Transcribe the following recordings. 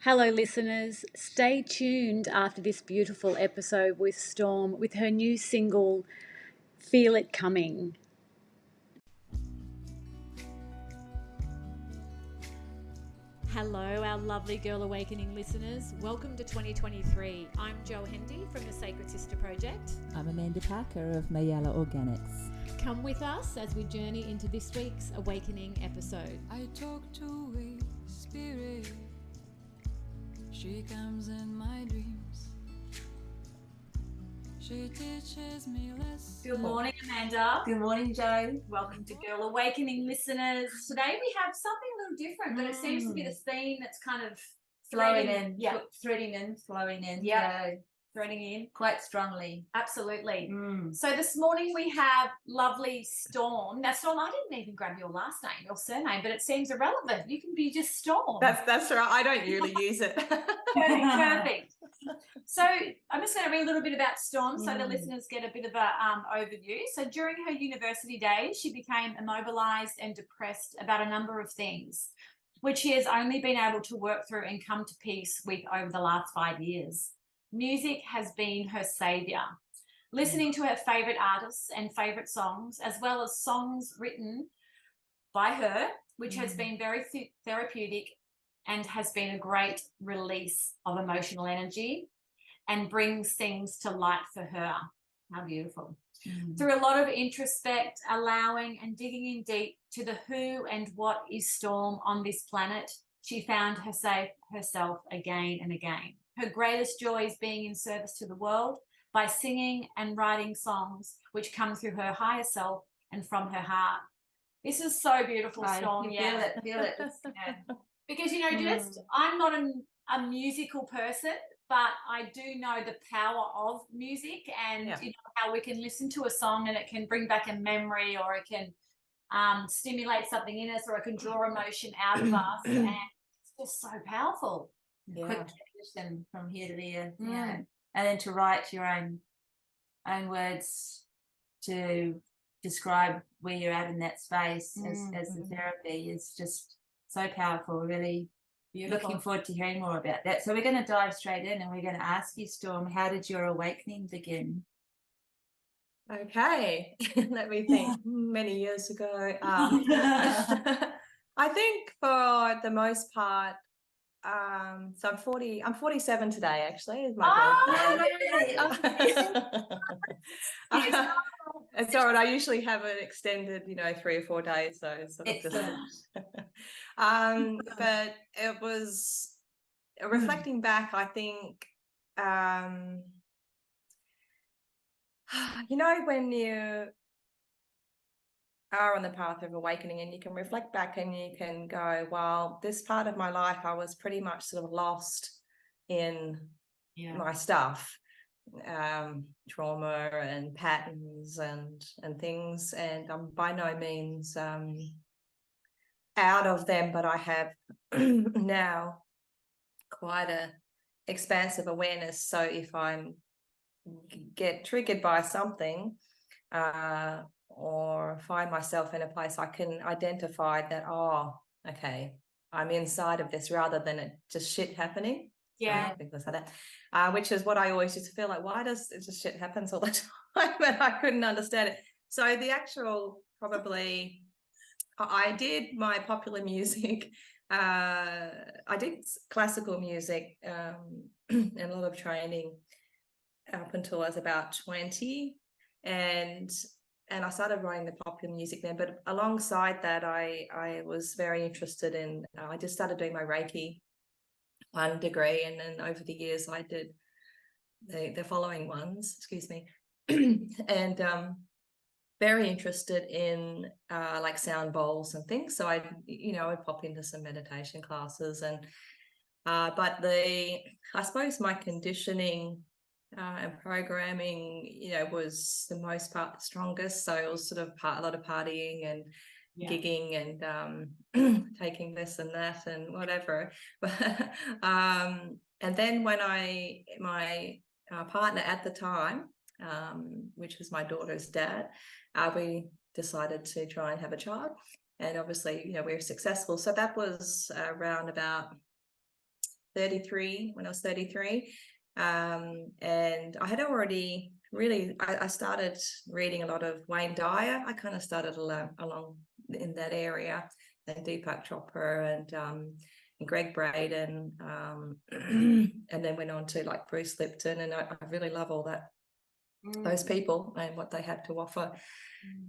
Hello, listeners. Stay tuned after this beautiful episode with Storme with her new single, Feel It Coming. Hello, our lovely Girl Awakening listeners. Welcome to 2023. I'm Jo Hendy from the Sacred Sister Project. I'm Amanda Parker of Mayala Organics. Come with us as we journey into this week's Awakening episode. I talk to a spirit. She comes in my dreams. She teaches me lessons. Good morning, Amanda. Good morning, Jo. Welcome to Girl Awakening listeners. Today we have something a little different, but it seems to be the theme that's kind of Flowing in, Yeah, threading in, flowing in. Yeah. threading in. Quite strongly. Absolutely. So this morning we have lovely Storme. Now, Storme, I didn't even grab your last name, your surname, but it seems irrelevant. You can be just Storme. That's right. I don't usually use it. Perfect. So I'm just going to read a little bit about Storme so the listeners get a bit of a overview. So during her university days, she became immobilised and depressed about a number of things, which she has only been able to work through and come to peace with over the last 5 years. Music has been her saviour. Listening to her favourite artists and favourite songs, as well as songs written by her, which has been very therapeutic and has been a great release of emotional energy and brings things to light for her. How beautiful. Through a lot of introspect, allowing and digging in deep to the who and what is Storme on this planet, she found herself again and again. Her greatest joy is being in service to the world by singing and writing songs which come through her higher self and from her heart. This is so beautiful, Storme. Feel it. Because, just I'm not a musical person, but I do know the power of music and how we can listen to a song and it can bring back a memory, or it can stimulate something in us, or it can draw emotion out of us, and it's just so powerful. Quick transition from here to there. And then to write your own words to describe where you're at in that space as the therapy is just so powerful. Really beautiful. Looking forward to hearing more about that. So we're going to dive straight in and we're going to ask you, Storme, how did your awakening begin? Okay, let me think. Many years ago. I think for the most part, so I'm 47 today, actually, is my birthday. It's all right. I usually have an extended, 3 or 4 days, so it's sort of just but it was reflecting back, I think, when you are on the path of awakening and you can reflect back and you can go, well, this part of my life I was pretty much sort of lost in my stuff, trauma and patterns and things, and I'm by no means out of them, but I have now quite a expansive awareness. So if I get triggered by something or find myself in a place, I can identify that, okay, I'm inside of this, rather than it just shit happening. Yeah. Things like that. Which is what I always used to feel like, why does it just shit happens all the time? And I couldn't understand it. So the actual, probably, I did my popular music. I did classical music and a lot of training up until I was about 20. And I started writing the popular music then, but alongside that, I was very interested in, I just started doing my Reiki 1 degree, and then over the years I did the following ones, excuse me, and very interested in like sound bowls and things. So I would pop into some meditation classes, and but I suppose my conditioning and programming, was the most part the strongest. So it was sort of a lot of partying and gigging and taking this and that and whatever. But and then when my partner at the time, which was my daughter's dad, we decided to try and have a child, and obviously we were successful. So that was around about 33, when I was 33. And I had already I started reading a lot of Wayne Dyer. I kind of started along in that area, and Deepak Chopra and Greg Braden, and then went on to like Bruce Lipton, and I really love all that, those people and what they have to offer.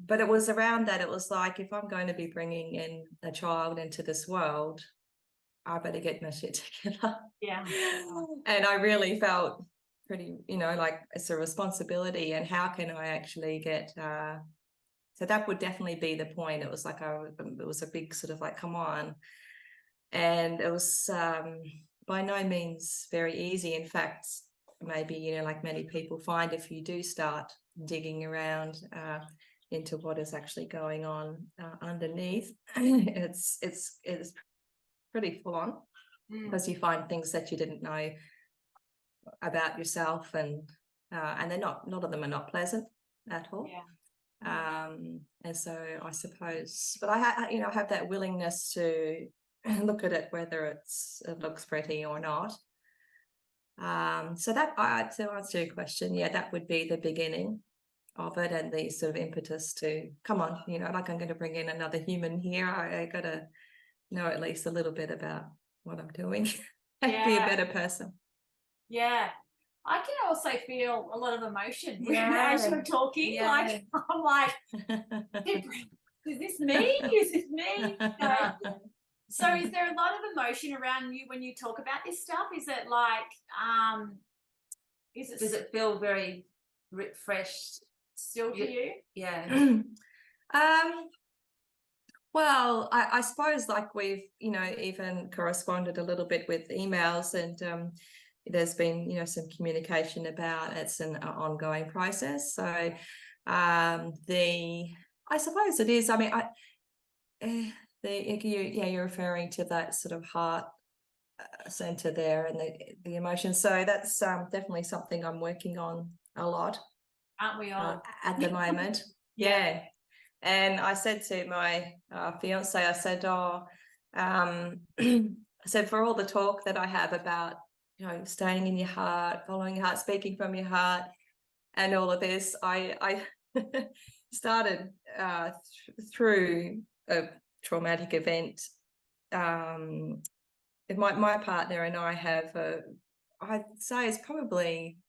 But it was around that, it was like, if I'm going to be bringing in a child into this world, I better get my shit together. Yeah. And I really felt pretty, like it's a responsibility, and how can I actually get, so that would definitely be the point. It was like, it was a big sort of like, come on. And it was by no means very easy. In fact, maybe, like many people find, if you do start digging around into what is actually going on underneath, it's pretty full on, because you find things that you didn't know about yourself, and they're not of them are not pleasant at all. And so I suppose, but I have that willingness to look at it, whether it looks pretty or not. So that, to answer your question, that would be the beginning of it, and the sort of impetus to, come on, like, I'm going to bring in another human here. I got to know at least a little bit about what I'm doing and be a better person. Yeah. I can also feel a lot of emotion as you're talking. Yeah. Like, I'm like, is this me? Is this me? So is there a lot of emotion around you when you talk about this stuff? Is it like, does it feel very fresh still to you? Yeah. Well, I suppose, like, we've, even corresponded a little bit with emails, and there's been, some communication about it's an ongoing process. So I suppose it is. I mean, you're referring to that sort of heart center there, and the emotions. So that's definitely something I'm working on a lot. Aren't we all? At the moment. Yeah. And I said to my fiance, I said, I said, for all the talk that I have about, staying in your heart, following your heart, speaking from your heart, and all of this, I started through a traumatic event. My partner and I have, I'd say it's probably,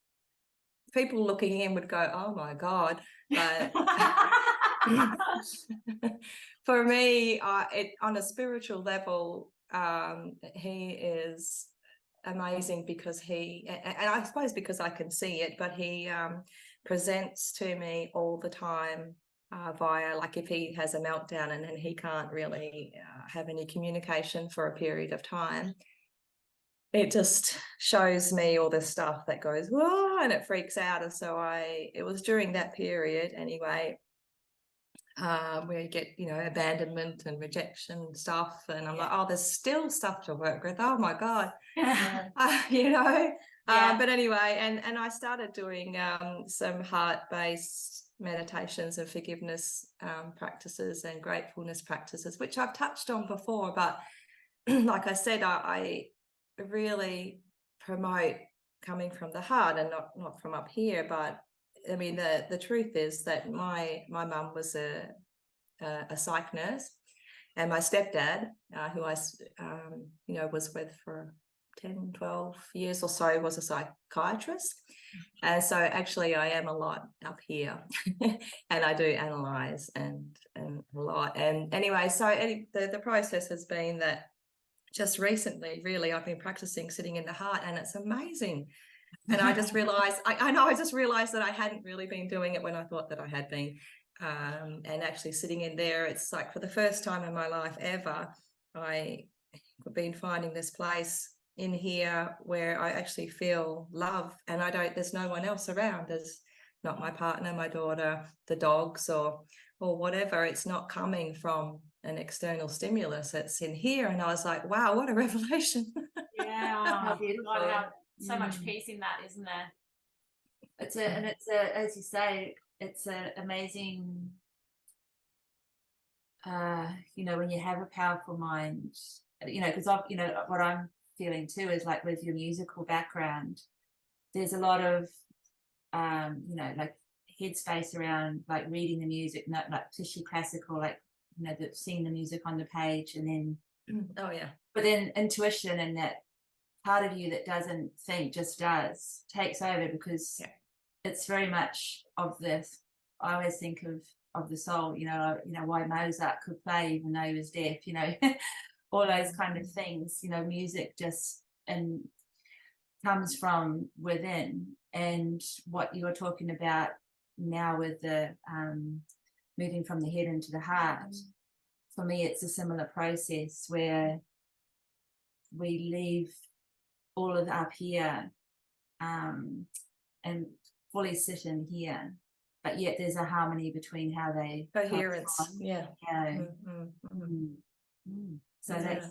people looking in would go, oh my God, but for me, on a spiritual level, he is amazing, because and I suppose because I can see it, but he presents to me all the time via, like, if he has a meltdown and he can't really have any communication for a period of time, it just shows me all this stuff that goes, whoa, and it freaks out. And so it was during that period anyway, where you get, abandonment and rejection stuff. And I'm like, oh, there's still stuff to work with. Oh my God. But anyway, and I started doing some heart-based meditations and forgiveness practices and gratefulness practices, which I've touched on before. But like I said, I really promote coming from the heart and not from up here. But I mean, the truth is that my mum was a psych nurse, and my stepdad, who I was with for 10, 12 years or so, was a psychiatrist. And so actually I am a lot up here and I do analyze and a lot. And anyway, so the process has been that just recently, really, I've been practicing sitting in the heart, and it's amazing. And I just realized, I just realized that I hadn't really been doing it when I thought that I had been. And actually sitting in there, it's like, for the first time in my life ever, I've been finding this place in here where I actually feel love, and there's no one else around. There's not my partner, my daughter, the dogs, or whatever. It's not coming from an external stimulus. It's in here. And I was like, wow, what a revelation. Yeah. How beautiful. So much peace in that, isn't there? It's as you say, it's an amazing, when you have a powerful mind, because what I'm feeling too is like with your musical background, there's a lot of you know, like headspace around like reading the music, not like especially classical, like, you know, seeing the music on the page, and then Oh yeah. but then intuition and that part of you that doesn't think, just does, takes over, because it's very much of this. I always think of the soul, you know, why Mozart could play even though he was deaf, you know, all those kind of things, you know, music just and comes from within. And what you're talking about now with the moving from the head into the heart, for me it's a similar process where we leave all of up here and fully sit in here, but yet there's a harmony between how they Coherence. correspond. So that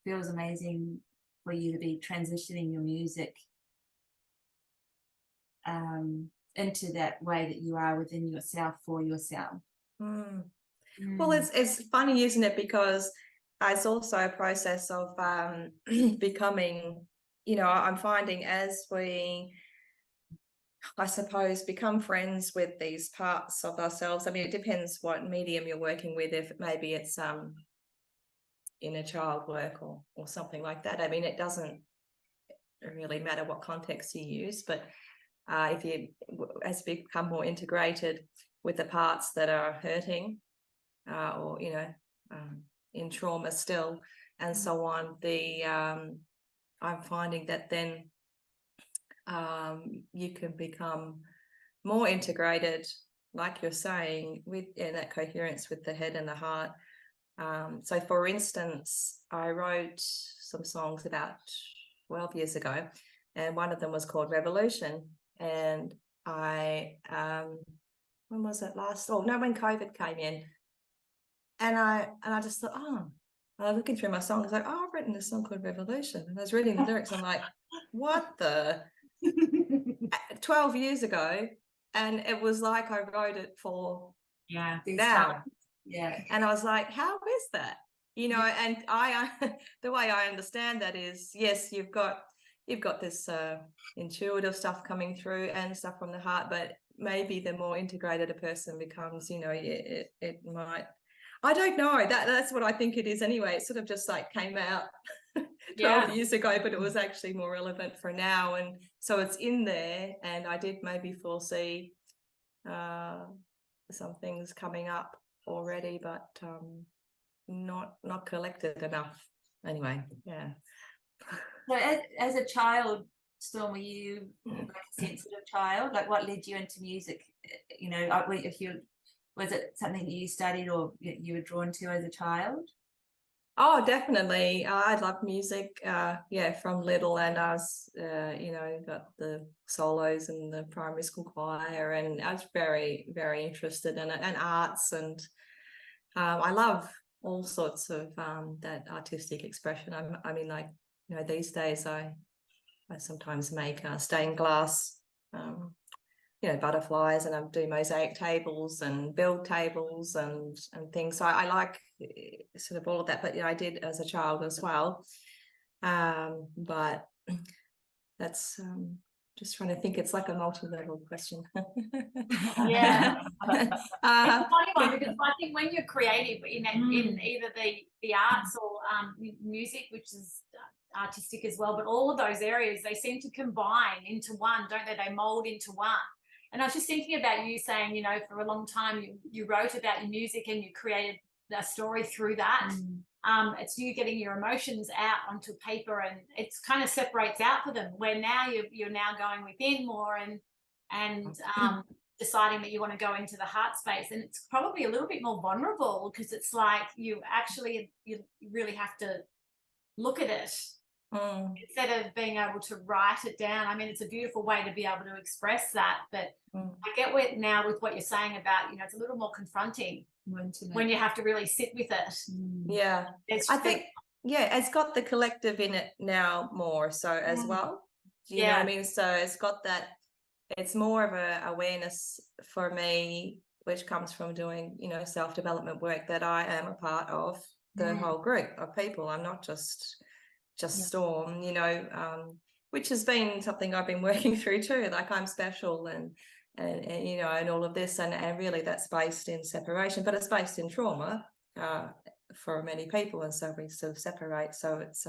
feels amazing for you to be transitioning your music into that way that you are within yourself, for yourself. Well, it's funny, isn't it? Because it's also a process of becoming, you know, I'm finding as we, I suppose, become friends with these parts of ourselves. I mean, it depends what medium you're working with. If maybe it's inner child work or something like that. I mean, it doesn't really matter what context you use, but if you, as you become more integrated with the parts that are hurting or, you know, in trauma still and so on, I'm finding that then you can become more integrated, like you're saying, with that coherence with the head and the heart. So for instance, I wrote some songs about 12 years ago, and one of them was called Revolution. And I when was it last? Oh no, when COVID came in, and I just thought, oh, I was looking through my songs, like, oh, I've written this song called Revolution, and I was reading the lyrics. I'm like, what the 12 years ago, and it was like I wrote it for now. And I was like, how is that? You know, and I the way I understand that is, yes, you've got this intuitive stuff coming through and stuff from the heart, but maybe the more integrated a person becomes, you know, it might, I don't know, that's what I think it is anyway. It sort of just like came out 12 years ago, but it was actually more relevant for now, and so it's in there. And I did maybe foresee some things coming up already, but not collected enough anyway. So as a child, Storm, were you like a sensitive child? Like, what led you into music? You know, was it something that you studied or you were drawn to as a child? Oh, definitely. I love music, from little, and I was, you know, got the solos in the primary school choir, and I was very, very interested in it, and arts, and I love all sorts of that artistic expression. I mean, like, you know, these days I sometimes make stained glass, you know, butterflies, and I do mosaic tables and build tables and things. So I like sort of all of that, but, you know, I did as a child as well. But that's just trying to think. It's like a multi-level question. Yeah. It's a funny one, because I think when you're creative in either the arts or music, which is artistic as well, but all of those areas, they seem to combine into one, don't they? They mold into one. And I was just thinking about you saying, you know, for a long time you wrote about your music and you created a story through that. It's you getting your emotions out onto paper, and it's kind of separates out for them, where now you're now going within more and deciding that you want to go into the heart space. And it's probably a little bit more vulnerable, because it's like you really have to look at it instead of being able to write it down. I mean, it's a beautiful way to be able to express that, but I get with what you're saying about, you know, it's a little more confronting when you have to really sit with it. Yeah, I think, it's got the collective in it now more so as well. Do you know what I mean? So it's got that, it's more of a awareness for me, which comes from doing, you know, self-development work, that I am a part of the whole group of people. I'm not just just Storm, you know, which has been something I've been working through too. Like I'm special and you know, and all of this, and really that's based in separation, but it's based in trauma for many people, and so we sort of separate. So it's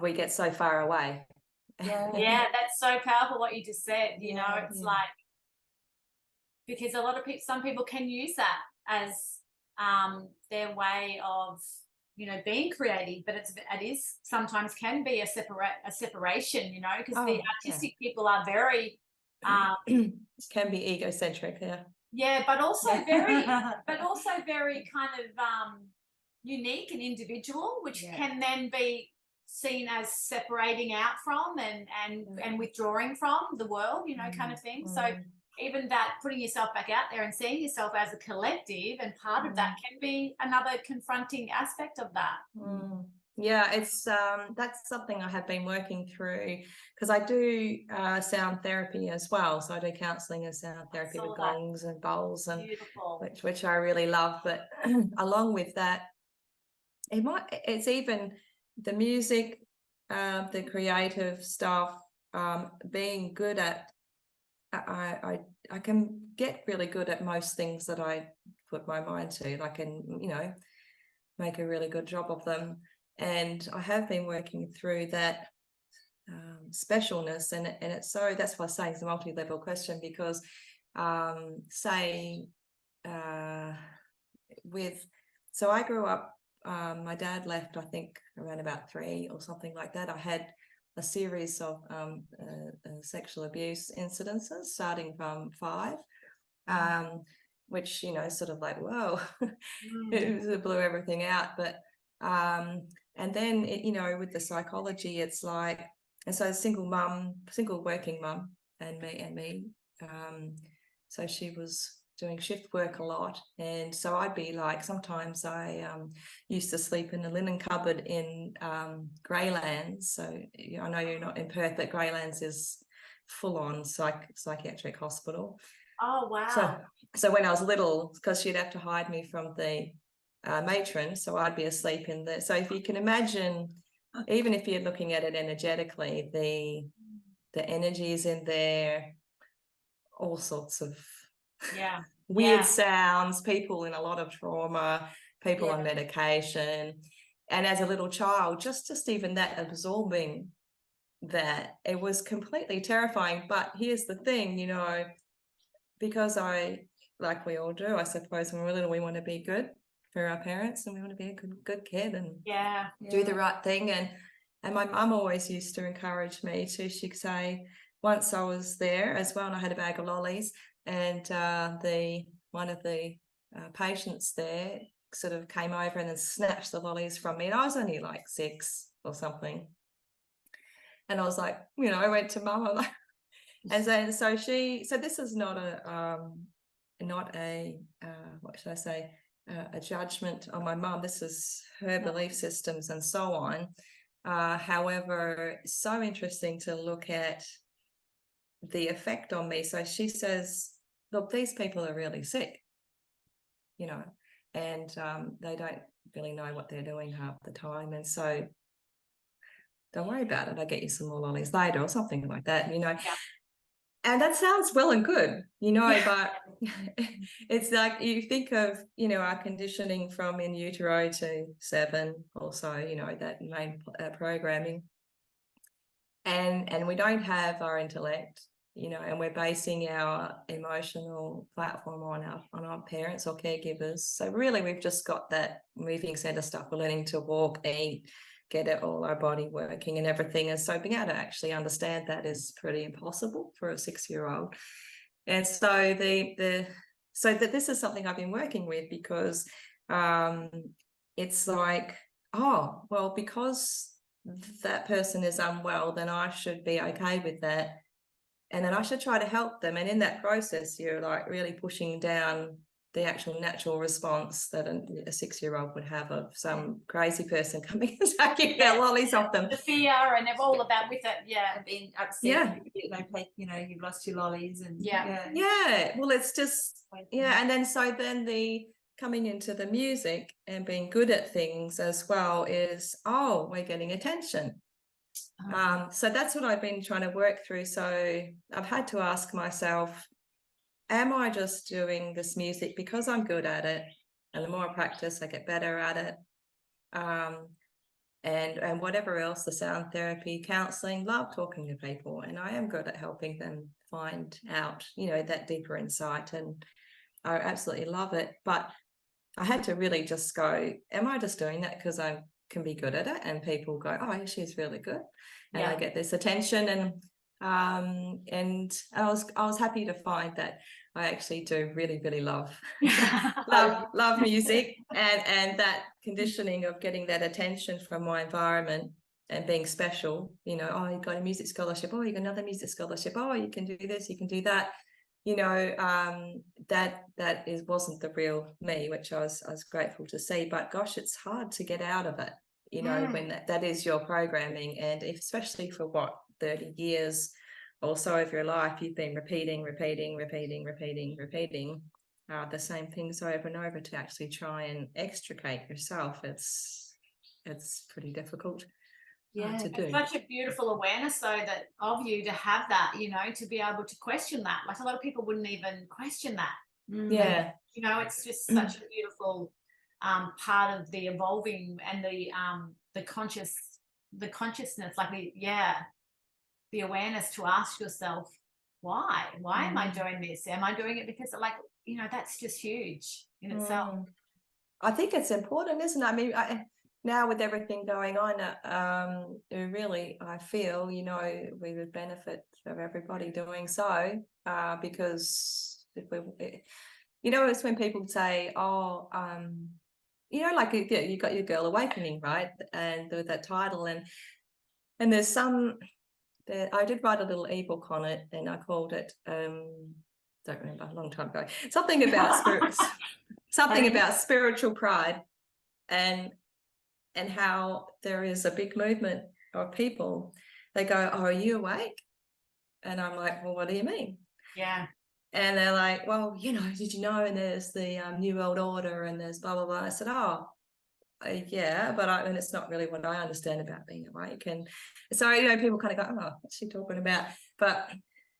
we get so far away. Yeah, that's so powerful what you just said. You know, it's like, because a lot of people, some people can use that as their way of, you know, being creative, but it is sometimes can be a separation, you know, because the artistic people are very can be egocentric, but also very kind of unique and individual, which can then be seen as separating out from and withdrawing from the world, you know, kind of thing. So even that, putting yourself back out there and seeing yourself as a collective and part of that can be another confronting aspect of that. Yeah, it's that's something I have been working through, because I do sound therapy as well. So I do counselling and sound therapy with gongs and bowls, and which I really love. But along with that, it's even the music, the creative stuff, being good at. I can get really good at most things that I put my mind to. I can, you know, make a really good job of them. And I have been working through that specialness, and it's so, that's why I say it's a multi-level question, because so I grew up, my dad left, I think around about 3 or something like that. I had a series of sexual abuse incidences starting from 5, which, you know, sort of like, whoa, it blew everything out. But and then you know, with the psychology, it's like, and so single working mum, and me, so she was doing shift work a lot, and so I'd be like, sometimes I used to sleep in a linen cupboard in Greylands. So I know you're not in Perth, but Greylands is full-on psychiatric hospital. Oh wow. So when I was little, because she'd have to hide me from the matron, so I'd be asleep in there. So if you can imagine, even if you're looking at it energetically, the energies in there, all sorts of weird sounds, people in a lot of trauma, people on medication. And as a little child, just even that, absorbing that, it was completely terrifying. But here's the thing, you know, because like we all do, I suppose, when we're little, we want to be good for our parents, and we want to be a good kid and do the right thing. And my mum always used to encourage me to. She'd say, once I was there as well, and I had a bag of lollies, and one of the patients there sort of came over and then snatched the lollies from me, and I was only like 6 or something, and I was like, you know, I went to mum, like, and then so this is not a what should I say, a judgment on my mum. This is her belief systems and so on. However, it's so interesting to look at the effect on me. So she says, look, these people are really sick, you know, and they don't really know what they're doing half the time. And so don't worry about it. I'll get you some more lollies later or something like that, you know. And that sounds well and good, you know, but it's like, you think of, you know, our conditioning from in utero to 7 or so, you know, that main programming. And we don't have our intellect, you know, and we're basing our emotional platform on our parents or caregivers. So really, we've just got that moving center stuff. We're learning to walk, eat, get all our body working and everything. And so being able to actually understand that is pretty impossible for a 6-year-old. And so this is something I've been working with, because it's like, oh, well, because that person is unwell, then I should be okay with that. And then I should try to help them. And in that process, you're like really pushing down the actual natural response that a 6-year-old would have of some crazy person coming and taking their lollies off them. The fear and all of that with it, being upset. You know, you've lost your lollies, and well, it's just and then the coming into the music and being good at things as well is, oh, we're getting attention. So that's what I've been trying to work through. So I've had to ask myself, am I just doing this music because I'm good at it? And the more I practice, I get better at it. And whatever else, the sound therapy, counseling, love talking to people. And I am good at helping them find out, that deeper insight. And I absolutely love it. But I had to really just go, am I just doing that because I can be good at it? And people go, oh, she's really good. And I get this attention. And I was happy to find that I actually do really, really love music, and that conditioning of getting that attention from my environment and being special. Oh, you got a music scholarship. Oh, you got another music scholarship. Oh, you can do this, you can do that. That wasn't the real me, which I was grateful to see. But gosh, it's hard to get out of it. When that is your programming, and especially for 30 years or so of your life, you've been repeating the same things over and over to actually try and extricate yourself. It's pretty difficult. To do. It's such a beautiful awareness though that of you to have that, to be able to question that. Like a lot of people wouldn't even question that. Yeah. It's just such a beautiful part of the evolving and the consciousness, like the awareness to ask yourself, why am I doing this? Am I doing it because that's just huge in itself. I think it's important, isn't it? I mean, now with everything going on, really, I feel, we would benefit from everybody doing so, because if we, it's when people say, oh, like you got your Girl Awakening, right? And with that title, and there's I did write a little ebook on it, and I called it, don't remember, a long time ago, something about spiritual pride, and how there is a big movement of people. They go, oh, are you awake? And I'm like, well, what do you mean? Yeah. And they're like, well, did you know? And there's the New World Order, and there's blah, blah, blah. I said, oh, yeah, but and it's not really what I understand about being awake. And so, people kind of go, oh, what's she talking about? But,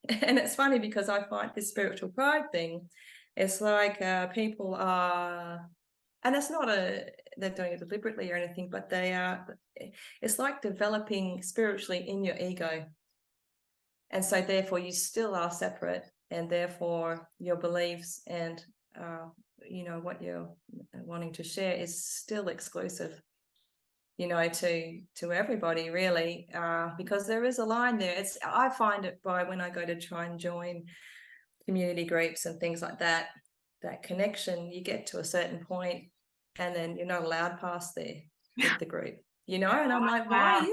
and it's funny because I find this spiritual pride thing, it's like people are, and it's not they're doing it deliberately or anything, but it's like developing spiritually in your ego. And so therefore you still are separate, and therefore your beliefs and, what you're wanting to share is still exclusive, to everybody really, because there is a line there. I find it by when I go to try and join community groups and things like that connection, you get to a certain point and then you're not allowed past there with the group, and I'm like, why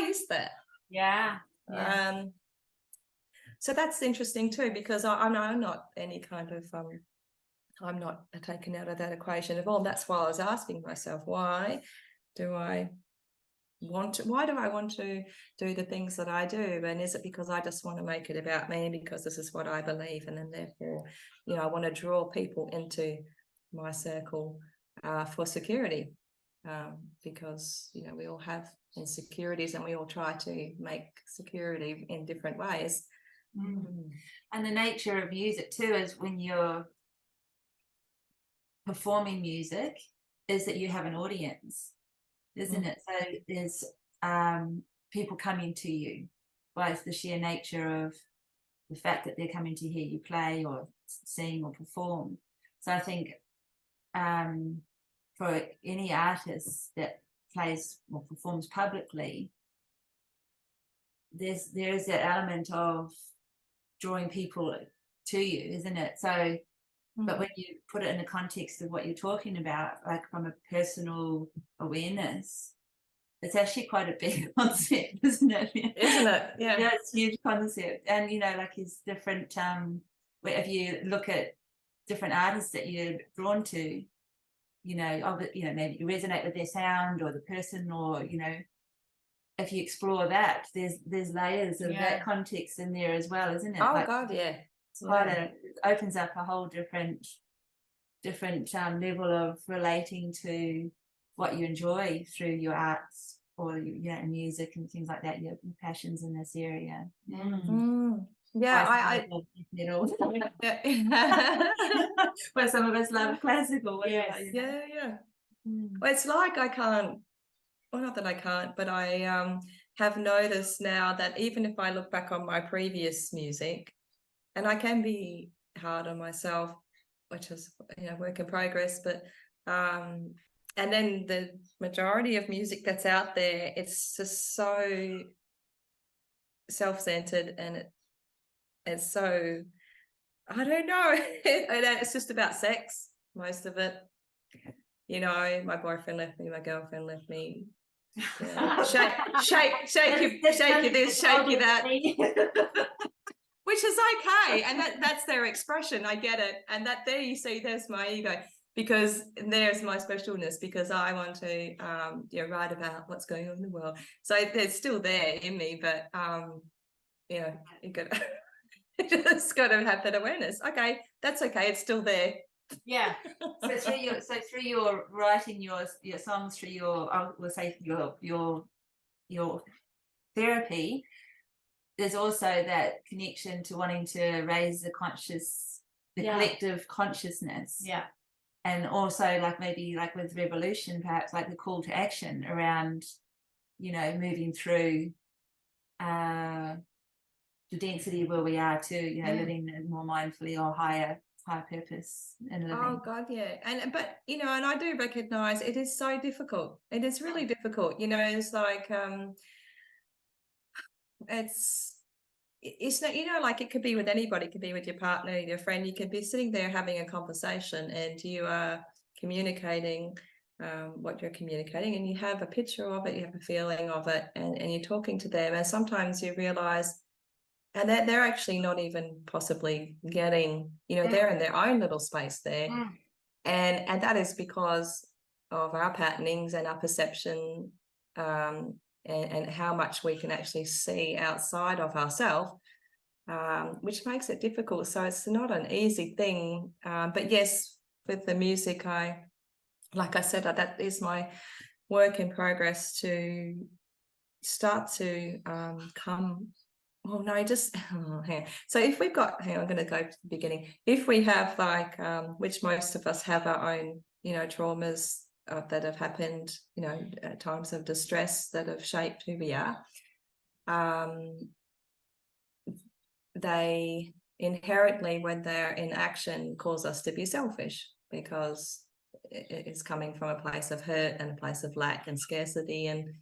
is that? Yeah. So that's interesting too, because I'm not any kind of I'm not taken out of that equation at all. And that's why I was asking myself, why do I want to do the things that I do? And is it because I just want to make it about me because this is what I believe, and then therefore I want to draw people into my circle for security, because we all have insecurities, and we all try to make security in different ways. And the nature of music too is when you're performing music is that you have an audience, isn't it? So there's people coming to you by the sheer nature of the fact that they're coming to hear you play or sing or perform. So I think for any artist that plays or performs publicly, there is that element of drawing people to you, isn't it? So but when you put it in the context of what you're talking about, like from a personal awareness, it's actually quite a big concept, isn't it? Isn't it? Yeah, it's a huge concept. And like it's different, if you look at different artists that you're drawn to, maybe you resonate with their sound or the person, or if you explore that, there's layers of that context in there as well, isn't it? Oh, God, yeah. It opens up a whole different different level of relating to what you enjoy through your arts or music and things like that, your passions in this area. Yeah, I love metal. But some of us love classical. Yes. yeah. Well, it's like I can't, well, not that I can't, but I have noticed now that even if I look back on my previous music, and I can be hard on myself, which is work in progress, but and then the majority of music that's out there, it's just so self-centered, and it's so, I don't know, it's just about sex, most of it. My boyfriend left me, my girlfriend left me. Shake you this, shake you that. Which is okay, and that's their expression. I get it, and that there you see, there's my ego, because there's my specialness, because I want to write about what's going on in the world. So it's still there in me, but you got just got to have that awareness. Okay, that's okay. It's still there. Yeah. So through your writing your songs, through your therapy, there's also that connection to wanting to raise the collective consciousness. Yeah. And also maybe with revolution, perhaps like the call to action around, moving through the density of where we are to, living more mindfully or higher purpose in living. Oh God, yeah. But and I do recognize it is so difficult. It is really difficult. It's like it's not, like it could be with anybody, it could be with your partner, your friend. You could be sitting there having a conversation and you are communicating what you're communicating, and you have a picture of it, you have a feeling of it, and you're talking to them, and sometimes you realize and that they're actually not even possibly getting, they're in their own little space there. And that is because of our patternings and our perception, and how much we can actually see outside of ourselves, which makes it difficult. So it's not an easy thing. But yes, with the music, like I said, that is my work in progress to start to come. Oh no, so if we've got, I'm going to go to the beginning. If we have which most of us have our own, traumas that have happened, times of distress that have shaped who we are, they inherently, when they're in action, cause us to be selfish, because it's coming from a place of hurt and a place of lack and scarcity, and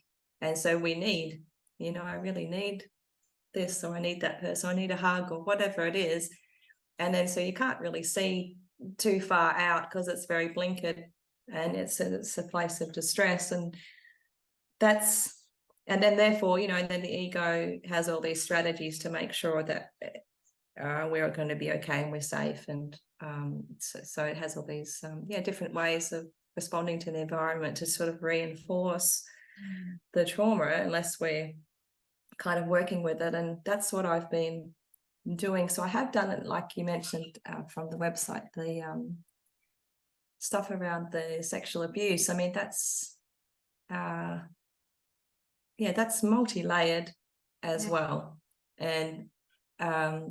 so we need, I really need this, or I need that person, I need a hug, or whatever it is. And then so you can't really see too far out because it's very blinkered, and it's a place of distress, and then therefore, and then the ego has all these strategies to make sure that we're going to be okay and we're safe, and so it has all these different ways of responding to the environment to sort of reinforce the trauma, unless we're kind of working with it. And that's what I've been doing. So I have done it, like you mentioned, from the website, the stuff around the sexual abuse. I mean, that's that's multi-layered as well. And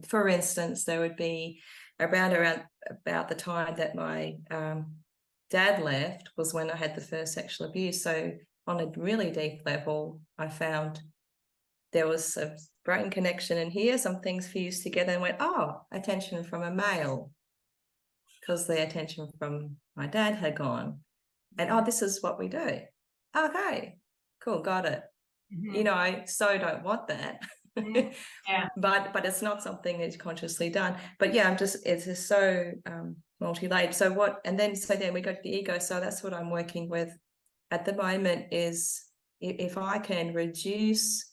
for instance, there would be around about the time that my dad left was when I had the first sexual abuse. So on a really deep level, I found there was a brain connection in here, some things fused together and went, attention from a male, because the attention from my dad had gone. And, this is what we do. Okay, cool, got it. I so don't want that. Yeah. But it's not something that's consciously done. But yeah, it's just so multi-layered. So then we go to the ego. So that's what I'm working with at the moment, is if I can reduce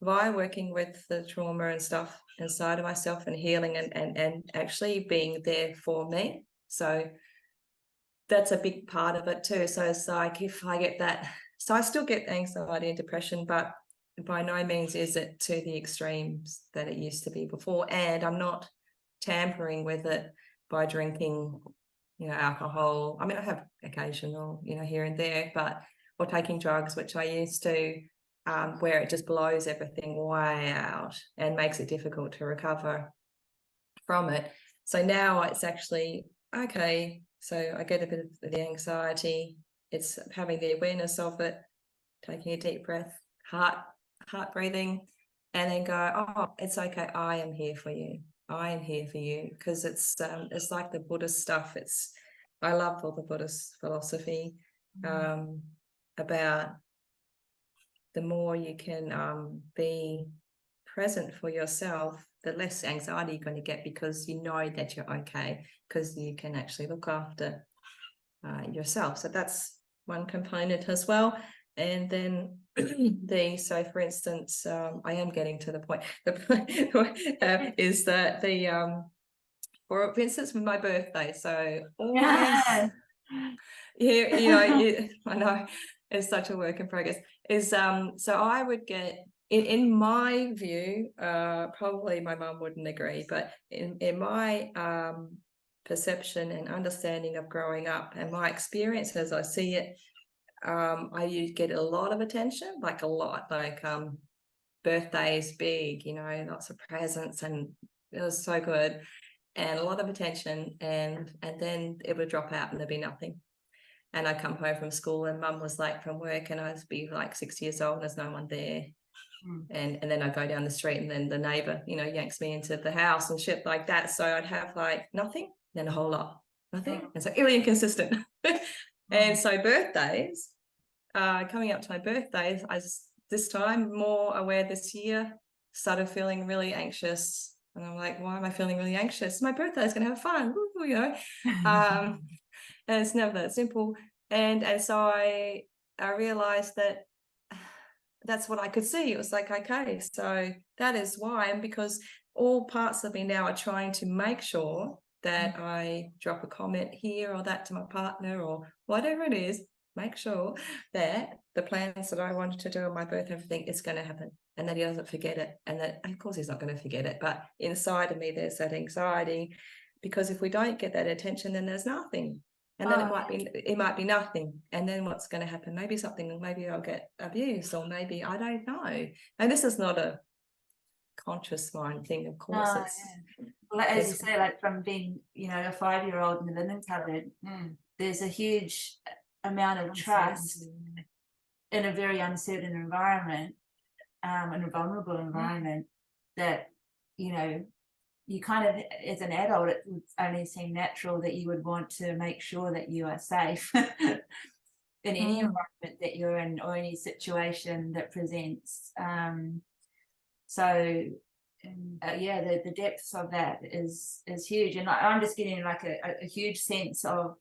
via working with the trauma and stuff inside of myself and healing and actually being there for me. So that's a big part of it too. So it's like, if I get that, so I still get anxiety and depression, but by no means is it to the extremes that it used to be before. And I'm not tampering with it by drinking alcohol. I mean, I have occasional, here and there, or taking drugs, which I used to, where it just blows everything way out and makes it difficult to recover from it. So now it's actually, okay, so I get a bit of the anxiety. It's having the awareness of it, taking a deep breath, heart breathing, and then go, oh, it's okay. I am here for you. I am here for you. Because it's like the Buddhist stuff. I love all the Buddhist philosophy about the more you can be present for yourself, the less anxiety you're going to get, because you know that you're okay, because you can actually look after yourself. So that's one component as well. And then so for instance, I am getting to the point. The point is that for instance, with my birthday, so always I know it's such a work in progress, is so I would get, in my view, probably my mum wouldn't agree, but in my perception and understanding of growing up and my experience as I see it, I used get a lot of attention, like a lot, like birthdays big, lots of presents, and it was so good, and a lot of attention, and then it would drop out and there'd be nothing. And I'd come home from school and mum was like from work, and I'd be like 6 years old and there's no one there. And then I'd go down the street and then the neighbour, yanks me into the house and shit like that. So I'd have like nothing, then a whole lot, nothing. And so really inconsistent. And so birthdays, coming up to my birthdays, I just, this time more aware this year, started feeling really anxious. And I'm like, why am I feeling really anxious? My birthday is going to have fun, and it's never that simple. And so I realized that that's what I could see. It was like, okay, so that is why. And because all parts of me now are trying to make sure that I drop a comment here or that to my partner or whatever it is, make sure that the plans that I wanted to do on my birthday, everything is going to happen, and that he doesn't forget it. And that, of course, he's not going to forget it. But inside of me, there's that anxiety, because if we don't get that attention, then there's nothing. And then it might be nothing. And then what's going to happen? Maybe something, maybe I'll get abused, or maybe I don't know. And this is not a conscious mind thing, of course. Well, as you say, like from being, a 5-year-old in the linen cupboard, there's a huge amount of trust in a very uncertain environment, in a vulnerable environment, that, you kind of, as an adult, it would only seem natural that you would want to make sure that you are safe in any environment that you're in, or any situation that presents. The depths of that is huge, and I'm just getting like a huge sense of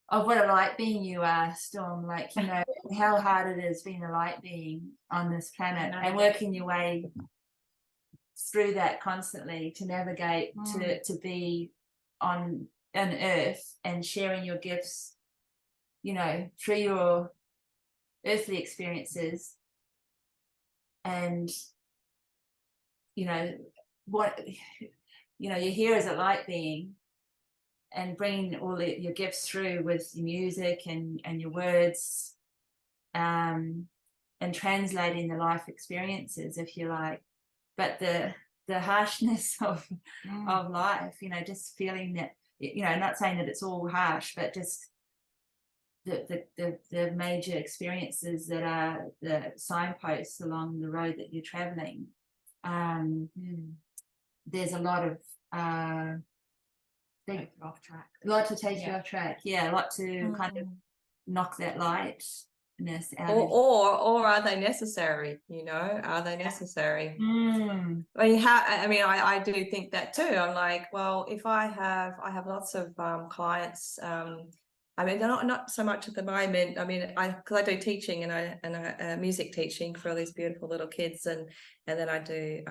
what a light being you are, Storm. Like, how hard it is being a light being on this planet, and working your way through that constantly to navigate to be on earth and sharing your gifts, through your earthly experiences, and what you're here as a light being, and bringing all your gifts through with your music and your words, and translating the life experiences, if you like. But the harshness of life, just feeling that, not saying that it's all harsh, but just the major experiences that are the signposts along the road that you're traveling. There's a lot of off track. A lot to take you off track. Yeah, a lot to kind of knock that light. Or are they necessary? Are they necessary? I do think that too. I'm like, well, if I have lots of clients. They're not so much at the moment. Because I do teaching and I music teaching for all these beautiful little kids, and then I do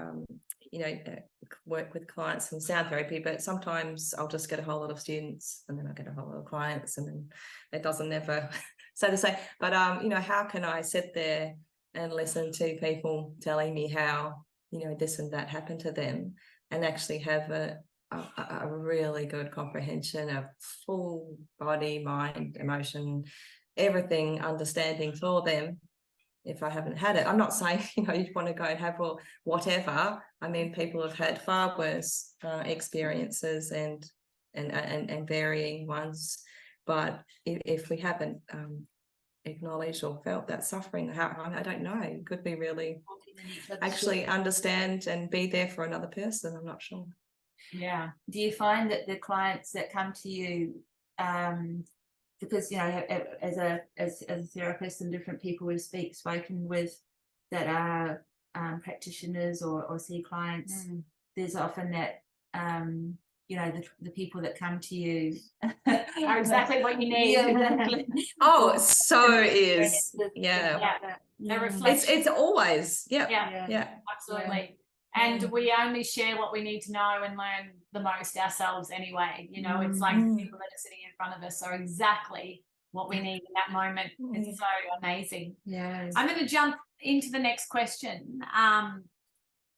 work with clients and sound therapy. But sometimes I'll just get a whole lot of students, and then I get a whole lot of clients, and then it doesn't ever. So to say, but how can I sit there and listen to people telling me how this and that happened to them, and actually have a really good comprehension of full body, mind, emotion, everything, understanding for them. If I haven't had it, I'm not saying, you know, you want to go and have or whatever. I mean, people have had far worse experiences and varying ones. But if we haven't acknowledged or felt that suffering, I don't know, it could be really actually understand and be there for another person. I'm not sure. Yeah. Do you find that the clients that come to you, because, you know, as a therapist and different people we've spoken with that are practitioners or see clients, there's often that you know, the people that come to you Are exactly what you need. Yeah, exactly. Oh, so is They reflect. It's always Yeah. Absolutely. And we only share what we need to know and learn the most ourselves anyway. You know, it's like the people that are sitting in front of us are exactly what we need in that moment. It's so amazing. Yeah. I'm going to jump into the next question.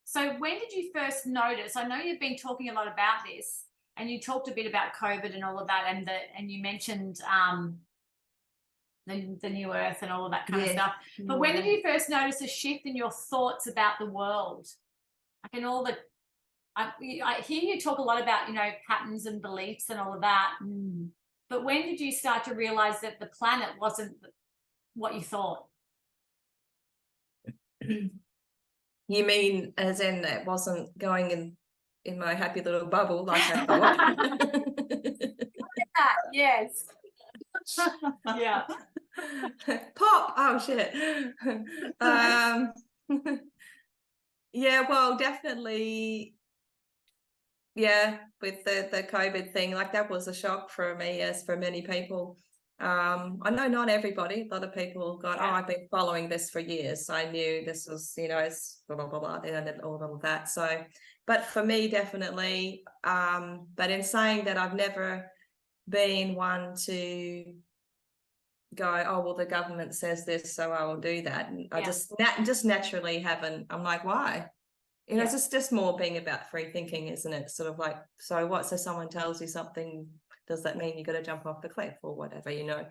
So when did you first notice? I know you've been talking a lot about this, and you talked a bit about COVID and all of that, and you mentioned the new earth and all of that kind of stuff. But when did you first notice a shift in your thoughts about the world? Like in all the, I hear you talk a lot about, you know, patterns and beliefs and all of that. But when did you start to realize that the planet wasn't what you thought? You mean as in it wasn't going in my happy little bubble like I thought? Yes. Yeah. Pop. Oh shit. Yeah, well, definitely. Yeah, with the COVID thing, like that was a shock for me, as for many people. I know not everybody, a lot of people got, oh, I've been following this for years. I knew this was, you know, it's blah, blah, blah, blah, and all of that. So, but for me, definitely, but in saying that, I've never been one to go, oh, well, the government says this, so I will do that. And I just naturally haven't. I'm like, why? You know, it's just more being about free thinking, isn't it? Sort of like, so what? So someone tells you something, does that mean you got to jump off the cliff or whatever, you know?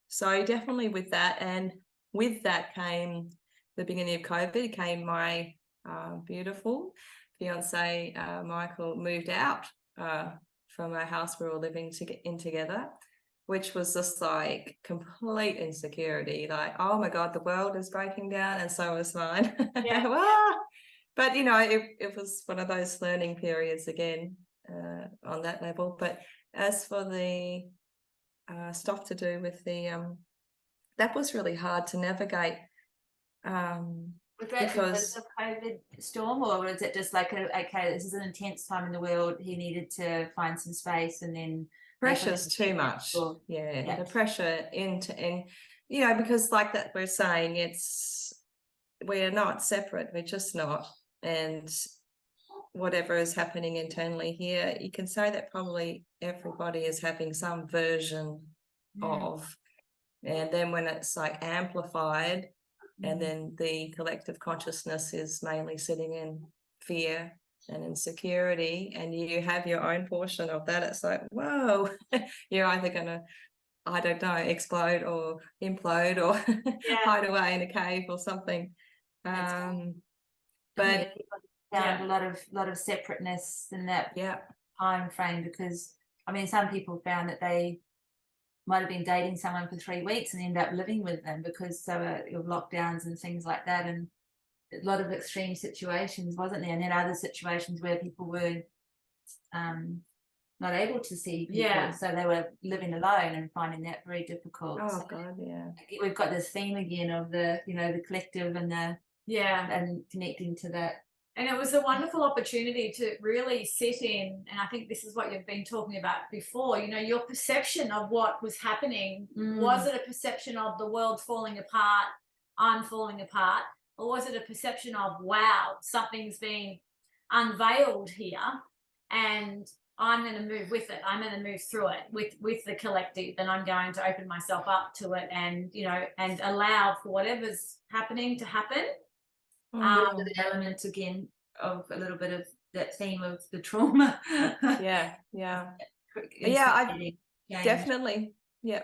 So definitely with that, and with that came the beginning of COVID, came my beautiful fiance, Michael, moved out from our house we were living together, which was just like complete insecurity, like, oh my God, the world is breaking down and so is mine. But, you know, it was one of those learning periods again on that level. But as for the stuff to do with the, that was really hard to navigate. Was that because of COVID, Storm, or was it just like, okay, this is an intense time in the world, he needed to find some space and then pressure's too much? The pressure into, you know, because like that we're saying, we're not separate, we're just not. And whatever is happening internally here, you can say that probably everybody is having some version of, and then when it's like amplified, and then the collective consciousness is mainly sitting in fear and insecurity, and you have your own portion of that, it's like, whoa, you're either gonna, I don't know, explode or implode or hide away in a cave or something. But found a lot of separateness in that time frame, because I mean, some people found that they might have been dating someone for 3 weeks and end up living with them because there were lockdowns and things like that, and a lot of extreme situations, wasn't there? And then other situations where people were not able to see people, so they were living alone and finding that very difficult. Oh God, we've got this theme again of the, you know, the collective and the and connecting to that. And it was a wonderful opportunity to really sit in, and I think this is what you've been talking about before, you know, your perception of what was happening. Was it a perception of the world falling apart, I'm falling apart, or was it a perception of, wow, something's being unveiled here and I'm going to move with it, I'm going to move through it with the collective, and I'm going to open myself up to it and, you know, and allow for whatever's happening to happen. The element again of a little bit of that theme of the trauma. Yeah. I definitely. Yeah.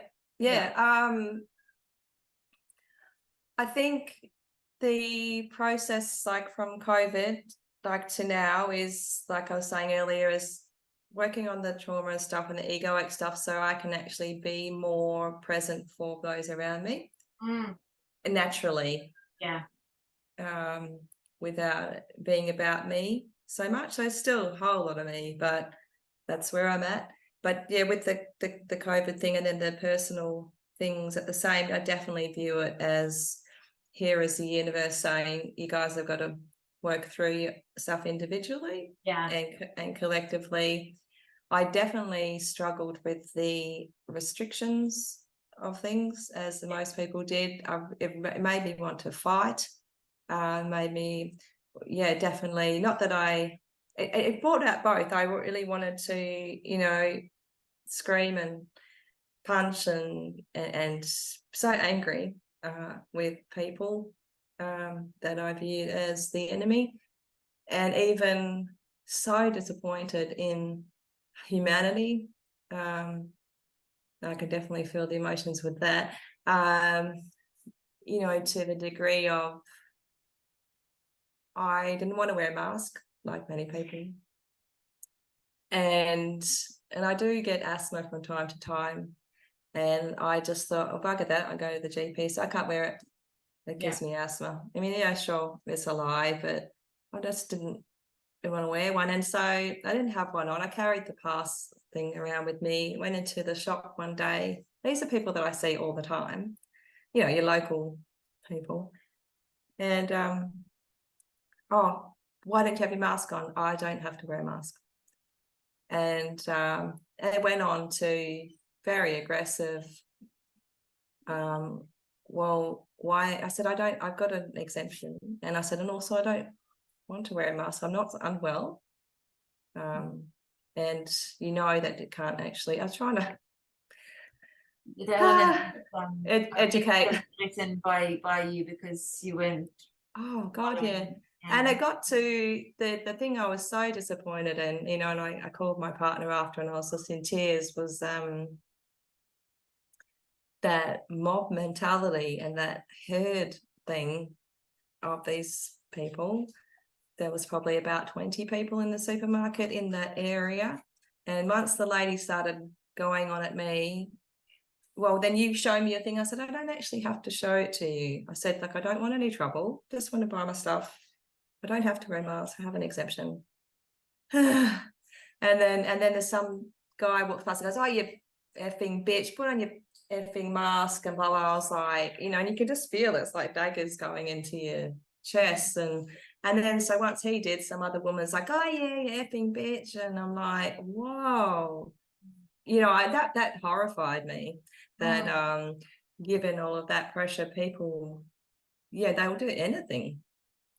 I think the process, like from COVID, like to now, is like I was saying earlier, is working on the trauma and stuff and the egoic stuff, so I can actually be more present for those around me naturally. Yeah. Without being about me so much. So it's still a whole lot of me, but that's where I'm at. But yeah, with the COVID thing and then the personal things at the same, I definitely view it as, here is the universe saying you guys have got to work through stuff individually and collectively. I definitely struggled with the restrictions of things, as most people did. It made me want to fight. Made me, definitely, not that it brought out both. I really wanted to, scream and punch and so angry with people that I viewed as the enemy, and even so disappointed in humanity. I could definitely feel the emotions with that, to the degree of, I didn't want to wear a mask like many people, and I do get asthma from time to time, and I just thought, oh, bugger that, I go to the GP, so I can't wear it. It gives me asthma. I mean, yeah, sure, it's a lie, but I just didn't want to wear one, and so I didn't have one on. I carried the pass thing around with me. Went into the shop one day. These are people that I see all the time, your local people, and oh, why don't you have your mask on? I don't have to wear a mask. And it went on to very aggressive. Well, why? I said, I've got an exemption. And I said, and also I don't want to wear a mask. I'm not unwell. And that it can't actually, I was trying to educate. Written by you because you weren't. Oh God, yeah. And it got to the thing I was so disappointed in, and I called my partner after, and I was just in tears, was that mob mentality and that herd thing of these people. There was probably about 20 people in the supermarket in that area. And once the lady started going on at me, well, then you show me a thing. I said, I don't actually have to show it to you. I said, I don't want any trouble. Just want to buy my stuff. I don't have to wear a mask. I have an exemption. and then there's some guy walks past and goes, oh, you effing bitch, put on your effing mask and blah, blah. I was like, and you can just feel it's like daggers going into your chest. And then so once he did, some other woman's like, oh yeah, you effing bitch. And I'm like, whoa. That horrified me, that given all of that pressure, people, they'll do anything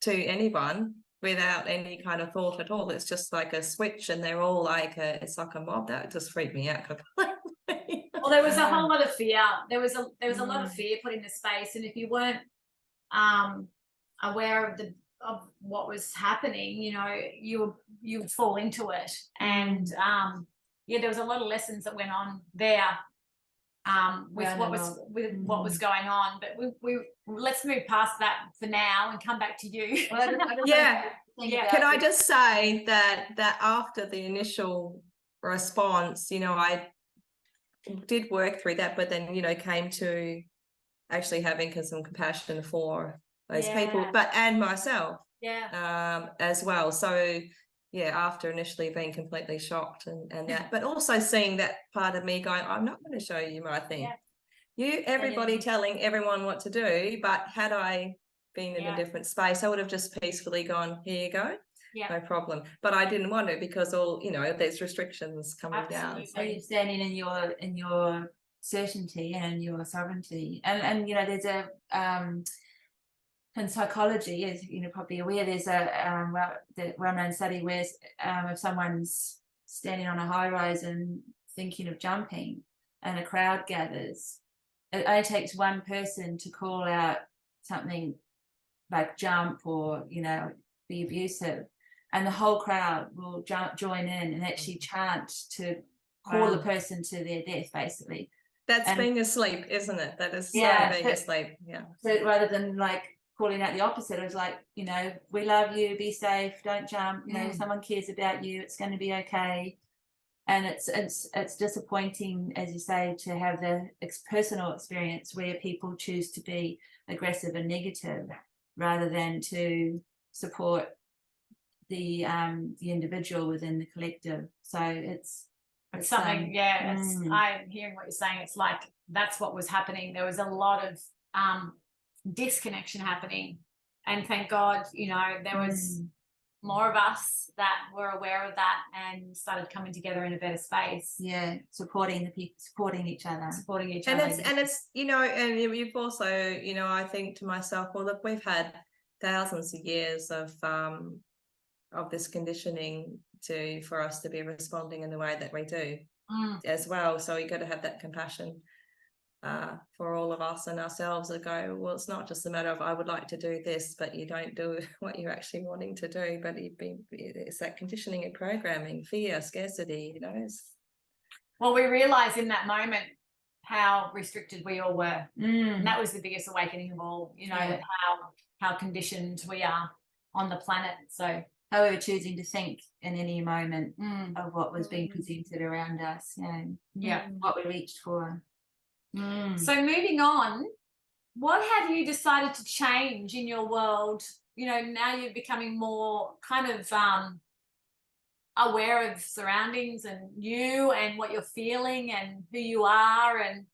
to anyone without any kind of thought at all. It's just like a switch, and they're all like it's like a mob. That just freaked me out completely. Well, there was a whole lot of fear. There was a lot of fear put in the space, and if you weren't aware of what was happening, you would fall into it. And there was a lot of lessons that went on there with what was going on. But we let's move past that for now and come back to you. Well, Can I just say that after the initial response, I did work through that, but then came to actually having some compassion for those people, and myself as well. So after initially being completely shocked and that, but also seeing that part of me going, I'm not going to show you my thing. Everybody telling everyone what to do, but had I been in a different space, I would have just peacefully gone, here you go. No problem. But I didn't want to, because all there's restrictions coming down. So you're standing in your certainty and your sovereignty, and there's a in psychology, as probably aware, there's a well-known study where if someone's standing on a high rise and thinking of jumping, and a crowd gathers, it only takes one person to call out something like jump or be abusive, and the whole crowd will join in and actually chant to call the person to their death, basically. That's being asleep, isn't it? That is being asleep. Yeah. So rather than like calling out the opposite, it was like, you know, we love you, be safe, don't jump, you know, someone cares about you, it's going to be okay. And it's disappointing, as you say, to have the personal experience where people choose to be aggressive and negative rather than to support the individual within the collective. So it's something, I'm hearing what you're saying. It's like that's what was happening. There was a lot of disconnection happening, and thank God, you know, there was more of us that were aware of that and started coming together in a better space. Yeah, supporting the people, supporting each other. And it's you know, and you've also, you know, I think to myself, well, look, we've had thousands of years of this conditioning for us to be responding in the way that we do as well. So you got to have that compassion for all of us and ourselves that go, well, it's not just a matter of I would like to do this, but you don't do what you're actually wanting to do. But it's that conditioning and programming, fear, scarcity, you know. Well, we realised in that moment how restricted we all were. And that was the biggest awakening of all, you know, how conditioned we are on the planet. So how we were choosing to think in any moment of what was being presented around us, what we reached for. So moving on, what have you decided to change in your world? You know, now you're becoming more kind of aware of surroundings and you and what you're feeling and who you are on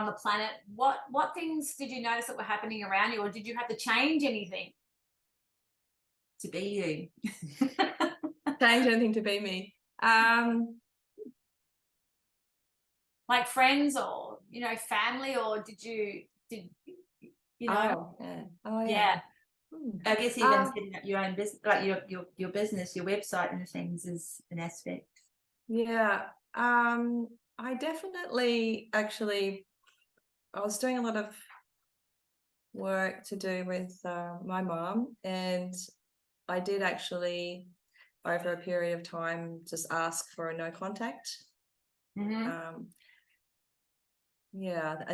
the planet. What things did you notice that were happening around you, or did you have to change anything? To be you. Change anything to be me. Like friends or, you know, family, or did you know? I guess even setting up your own business, like your business, your website and things is an aspect. I definitely I was doing a lot of work to do with my mom, and I did actually over a period of time just ask for a no contact.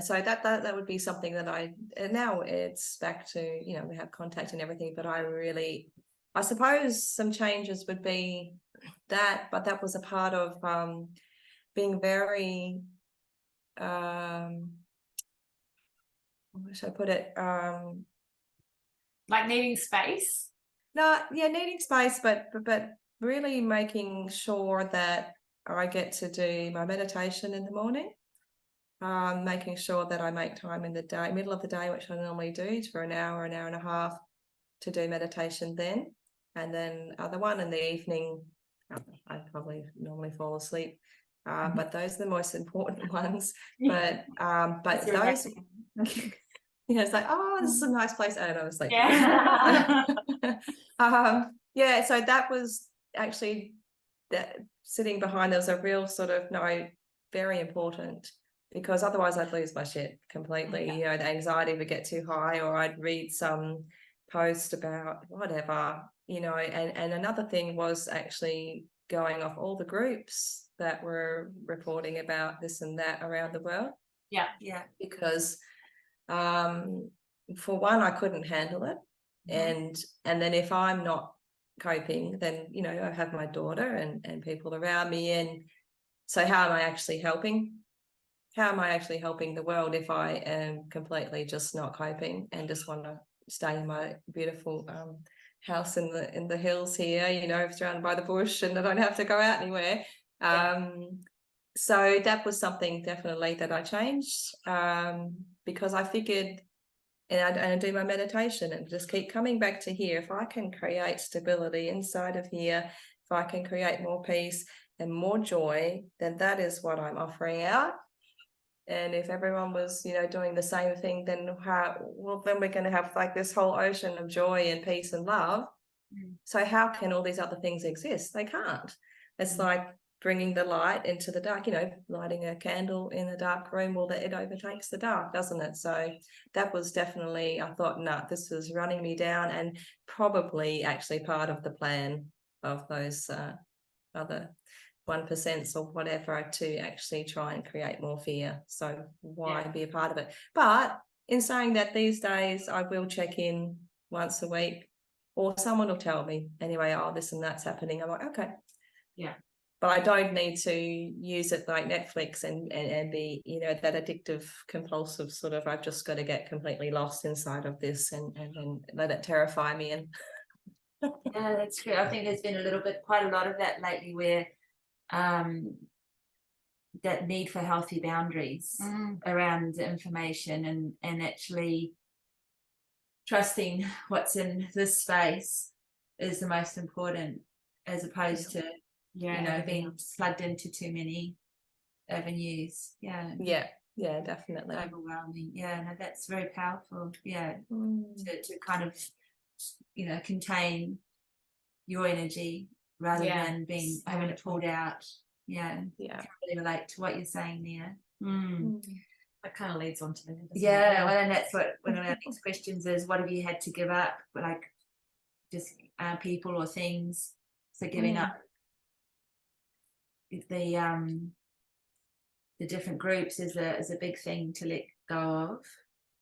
So that would be something that now it's back to, you know, we have contact and everything, but I suppose some changes would be that, but that was a part of being very how should I put it, like needing space. Needing space, but really making sure that I get to do my meditation in the morning. Making sure that I make time in the day, middle of the day, which I normally do for an hour and a half to do meditation then. And then the one in the evening, I probably normally fall asleep. But those are the most important ones. But those, it's like, oh, this is a nice place. And I was like, so that was actually that sitting behind, there was a real sort of very important. Because otherwise I'd lose my shit completely. You know, the anxiety would get too high, or I'd read some post about whatever, you know. And another thing was actually going off all the groups that were reporting about this and that around the world. Because for one, I couldn't handle it. And then if I'm not coping, then, you know, I have my daughter and people around me. And so how am I actually helping? How am I actually helping the world if I am completely just not coping and just want to stay in my beautiful house in the hills here, you know, surrounded by the bush, and I don't have to go out anywhere. So that was something definitely that I changed because I figured, and I do my meditation and just keep coming back to here. If I can create stability inside of here, if I can create more peace and more joy, then that is what I'm offering out. And if everyone was, you know, doing the same thing, then then we're going to have like this whole ocean of joy and peace and love. So how can all these other things exist? They can't. It's like bringing the light into the dark, lighting a candle in a dark room, well, that it overtakes the dark, doesn't it? So that was definitely, I thought, no, this was running me down, and probably actually part of the plan of those other 1% or whatever, to actually try and create more fear. So why be a part of it? But in saying that, these days I will check in once a week, or someone will tell me anyway, oh, this and that's happening. I'm like, okay. Yeah. But I don't need to use it like Netflix and be, that addictive, compulsive sort of, I've just got to get completely lost inside of this and let it terrify me. And yeah, that's true. I think there's been quite a lot of that lately, where that need for healthy boundaries around the information, and actually trusting what's in this space is the most important, as opposed to being plugged into too many avenues. Yeah, definitely overwhelming. No, that's very powerful. To kind of contain your energy rather than having it pulled out. I really relate to what you're saying there. That kind of leads on to the well, and that's what one of our next questions is, what have you had to give up, like just people or things? So giving up the different groups is a big thing to let go of,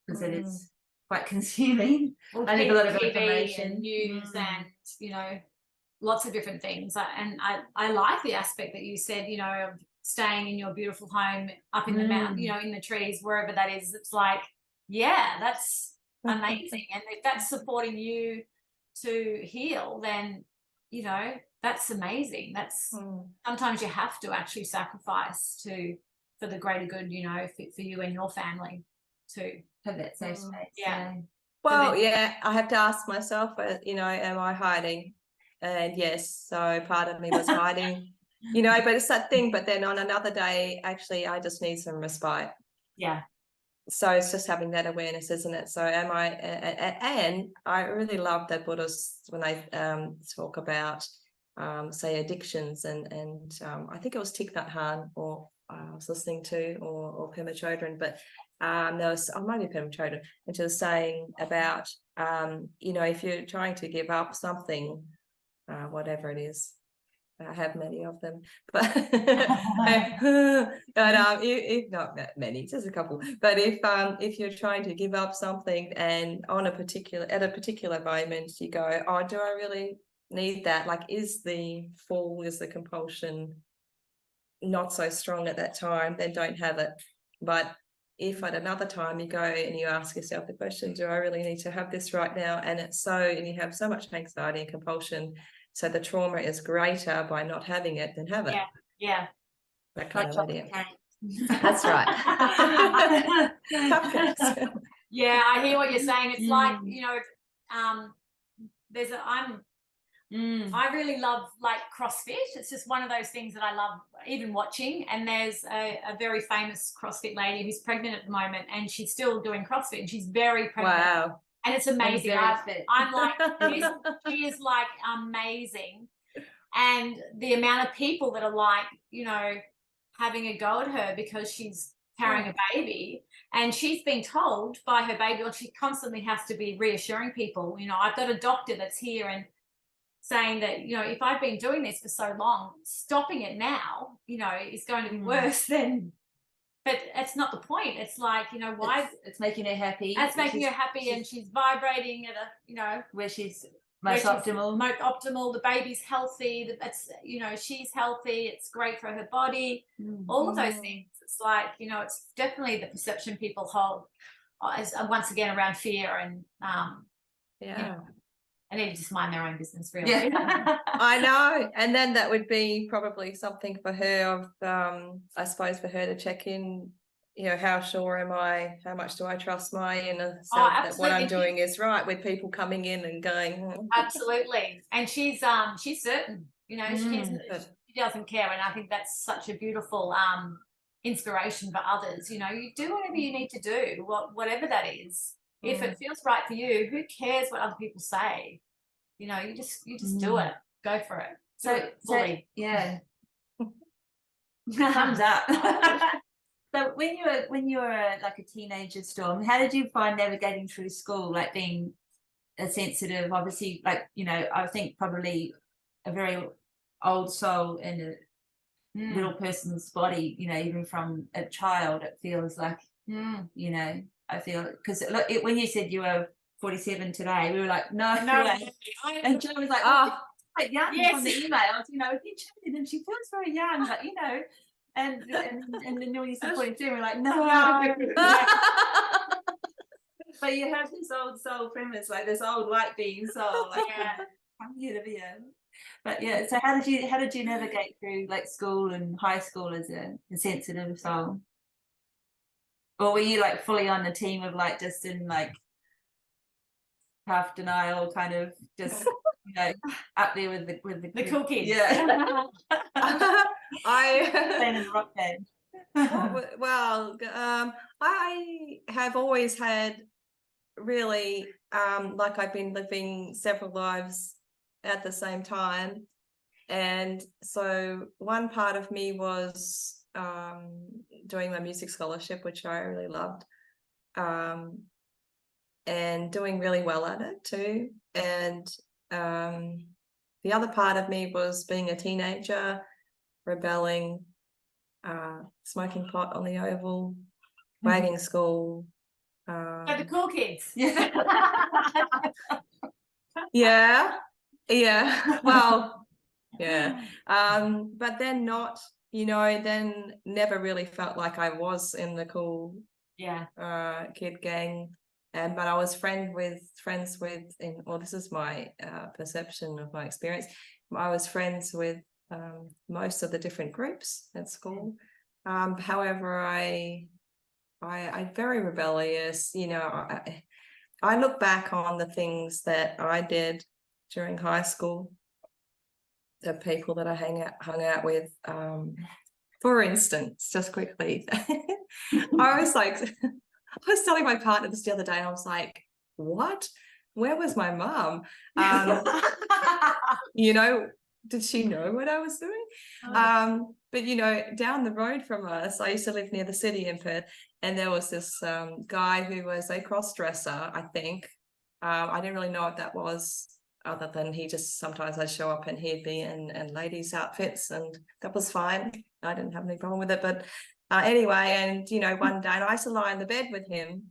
because it is quite consuming. I think a lot of information and news and lots of different things. And I like the aspect that you said, of staying in your beautiful home up in the mountain, in the trees, wherever that is. It's like, that's amazing. And if that's supporting you to heal, then that's amazing. That's sometimes you have to actually sacrifice for the greater good, for you and your family to have that safe space. Well, I have to ask myself, am I hiding? And yes, so part of me was hiding, but it's that thing. But then on another day, actually, I just need some respite. So it's just having that awareness, isn't it? So am I, and I really love that Buddhists, when they talk about, say, addictions, and I think it was Thich Nhat Hanh, or I was listening to, or Pema Chodron, but there was, maybe Pema Chodron, and she was saying about, if you're trying to give up something, whatever it is, I have many of them, but if not that many, just a couple. But if you're trying to give up something, and at a particular moment you go, oh, do I really need that? Like, is the compulsion not so strong at that time? Then don't have it. But if at another time you go and you ask yourself the question, do I really need to have this right now? And you have so much anxiety and compulsion, so the trauma is greater by not having it than have it. That kind of idea. That's right. I hear what you're saying. It's like, I really love like CrossFit. It's just one of those things that I love even watching. And there's a very famous CrossFit lady who's pregnant at the moment, and she's still doing CrossFit, and she's very pregnant. Wow. And it's amazing. I'm like, she is like amazing. And the amount of people that are like, having a go at her because she's carrying a baby, and she's been told by her baby, or she constantly has to be reassuring people, I've got a doctor that's here and saying that, if I've been doing this for so long, stopping it now, is going to be worse than. But it's not the point. It's like, why it's making her happy. It's making her happy, and she's vibrating at a, where she's most optimal. Most optimal. The baby's healthy. That's, she's healthy. It's great for her body. All of those things. It's like, it's definitely the perception people hold, as once again around fear and I need to just mind their own business, really. I know. And then that would be probably something for her I suppose, for her to check in, how sure am I, how much do I trust my inner self that what I'm doing is right, with people coming in and going. Absolutely. And she's certain, she doesn't care. And I think that's such a beautiful inspiration for others. You do whatever you need to do, whatever that is. If it feels right for you, who cares what other people say? You just do it. Go for it. So Thumbs up. So when you were like a teenager, Storm, how did you find navigating through school, like being a sensitive, obviously, like, you know, I think probably a very old soul in a little person's body, you know, even from a child, it feels like, you know, I feel, because look, when you said you were 47 today, we were like, no way. And Joe was like, oh, quite young from the emails, you know, he chatted and she feels very young, but, you know, and then when you said 42, we're like, no. But you have this old soul premise, like this old light being soul, like, I'm here to be a. But yeah, so how did you navigate through like school and high school as a sensitive soul? Or were you like fully on the team of like just in like half denial, kind of just, you know, up there with the cool kids? Yeah. I in the rock band. well, I have always had really like I've been living several lives at the same time, and so one part of me was doing my music scholarship, which I really loved, and doing really well at it too, and the other part of me was being a teenager, rebelling, smoking pot on the Oval, wagging school. Like the cool kids. Yeah. Well, yeah. But then not, you know, then never really felt like I was in the cool kid gang. But I was friends with this is my perception of my experience. I was friends with most of the different groups at school. However, I'm very rebellious, you know. I look back on the things that I did during high school, the people that I hung out with. For instance, just quickly, I was telling my partner this the other day, and I was like, what? Where was my mom? You know, did she know what I was doing? But, you know, down the road from us, I used to live near the city in Perth, and there was this guy who was a cross-dresser, I think. I didn't really know what that was, other than he just sometimes I'd show up and he'd be in ladies' outfits, and that was fine. I didn't have any problem with it. But anyway, and, you know, one day, and I used to lie in the bed with him.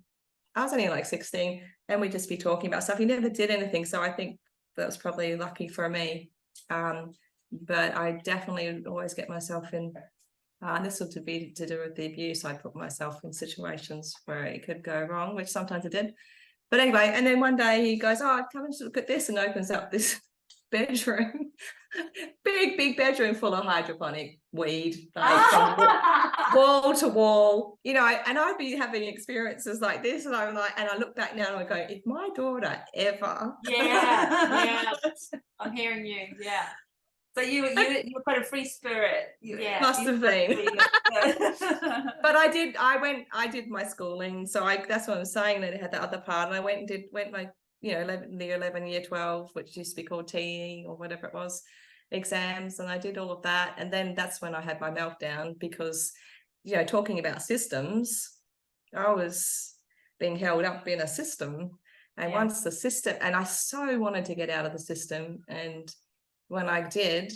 I was only like 16, and we'd just be talking about stuff. He never did anything, so I think that was probably lucky for me. But I definitely always get myself in, and this would be to do with the abuse. I put myself in situations where it could go wrong, which sometimes it did. But anyway, and then one day he goes, oh, come and look at this, and opens up this bedroom, big bedroom full of hydroponic weed, like from wall to wall, you know. And I'd be having experiences like this, and I'm like, and I look back now and I go, if my daughter ever, I'm hearing you, So you were quite a free spirit. Must have been. But I did my schooling, so that's what I'm saying, that it had the other part. And I went my, you know, 11 year 12, which used to be called TE or whatever it was, exams, and I did all of that. And then that's when I had my meltdown, because, you know, talking about systems, I was being held up in a system, and once the system, and I so wanted to get out of the system, and when I did,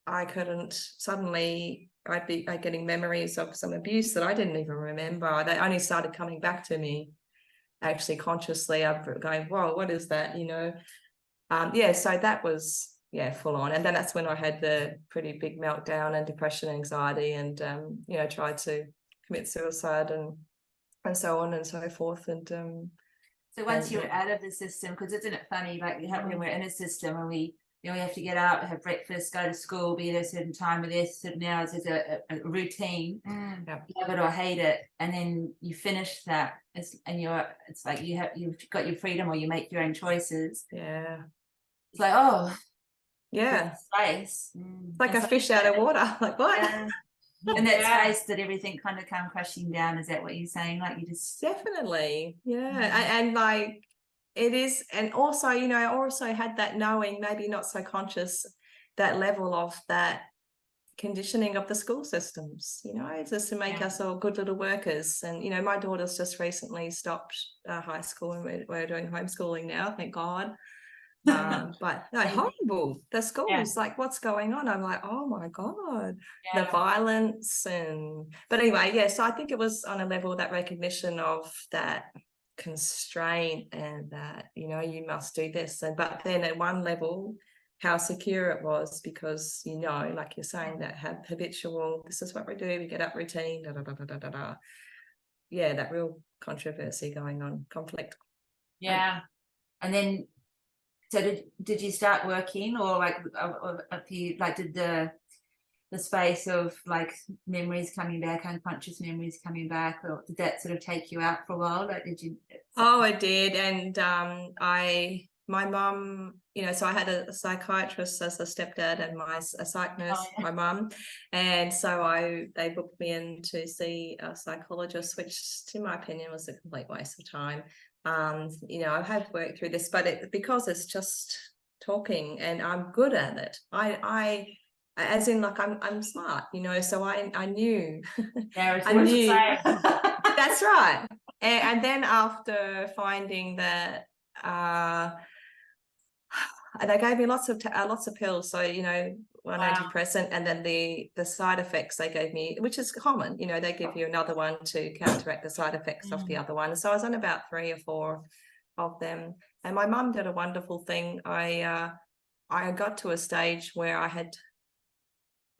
I couldn't. Suddenly I'd be getting memories of some abuse that I didn't even remember. They only started coming back to me actually consciously. I'm going, whoa, what is that, you know? So that was full on. And then that's when I had the pretty big meltdown and depression, anxiety, and you know, tried to commit suicide and so on and so forth. And so once you were out of the system, because isn't it funny, like when we're in a system and we, you know, we have to get up, have breakfast, go to school, be at a certain time with a certain hours, as a routine. Love it or hate it, and then you finish that, it's like you've got your freedom, or you make your own choices. It's like, oh space, like a fish out of water. Like, what? And that space that everything kind of come crashing down. Is that what you're saying? Like, you just definitely, and like it is. And also, you know, I also had that knowing, maybe not so conscious, that level of that conditioning of the school systems, just to make us all good little workers. And my daughter's just recently stopped high school, and we're doing homeschooling now, thank God. But no, horrible, the schools, like what's going on. I'm like, oh my God, the violence. But anyway, so I think it was on a level, that recognition of that constraint, and that you must do this. But then at one level, how secure it was, because like you're saying, that habitual, this is what we do, we get up, routine, that real controversy going on, conflict. And then, so did you start working, or like did the space of like memories coming back, unconscious memories coming back, or did that sort of take you out for a while? Like, did you? Oh, I did. And my mum, so I had a psychiatrist as a stepdad, and a psych nurse, my mum. And so they booked me in to see a psychologist, which to my opinion was a complete waste of time. I have worked through this, but because it's just talking, and I'm good at it. I as in, like, I'm smart, so I knew. I knew. That's right. And then after finding that, they gave me lots of pills. So, one antidepressant, and then the side effects they gave me, which is common, they give you another one to counteract the side effects of the other one. So I was on about 3 or 4 of them. And my mum did a wonderful thing. I got to a stage where I had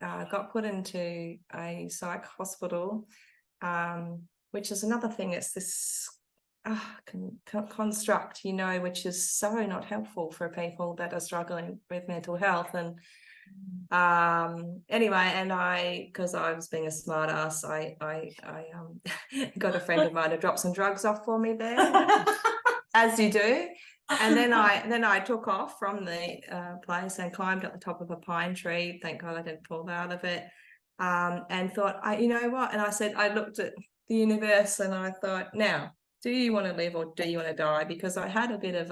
got put into a psych hospital, which is another thing. It's this construct, which is so not helpful for people that are struggling with mental health. And anyway, and because I was being a smart ass, I got a friend of mine to drop some drugs off for me there, as you do. And then I took off from the place and climbed up the top of a pine tree. Thank God I didn't fall out of it. And thought, you know what? And I said, I looked at the universe and I thought, now, do you want to live or do you want to die? Because I had a bit of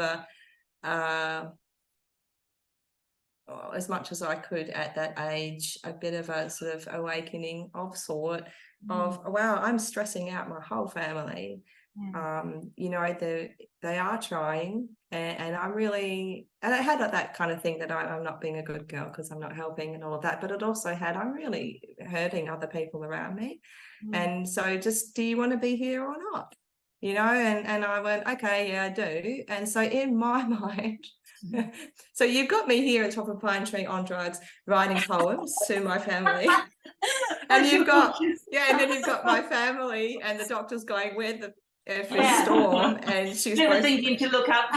as much as I could at that age, a bit of a sort of awakening of sort of, wow, I'm stressing out my whole family. They are trying, and I'm really, and I had that kind of thing that I'm not being a good girl because I'm not helping and all of that, but it also had, I'm really hurting other people around me. And so just, do you want to be here or not? And I went, okay, yeah, I do. And so in my mind, so you've got me here at top of pine tree on drugs, writing poems to my family. And you've got, and then you've got my family and the doctor's going, where the F is Storme? And she's never thinking to look up.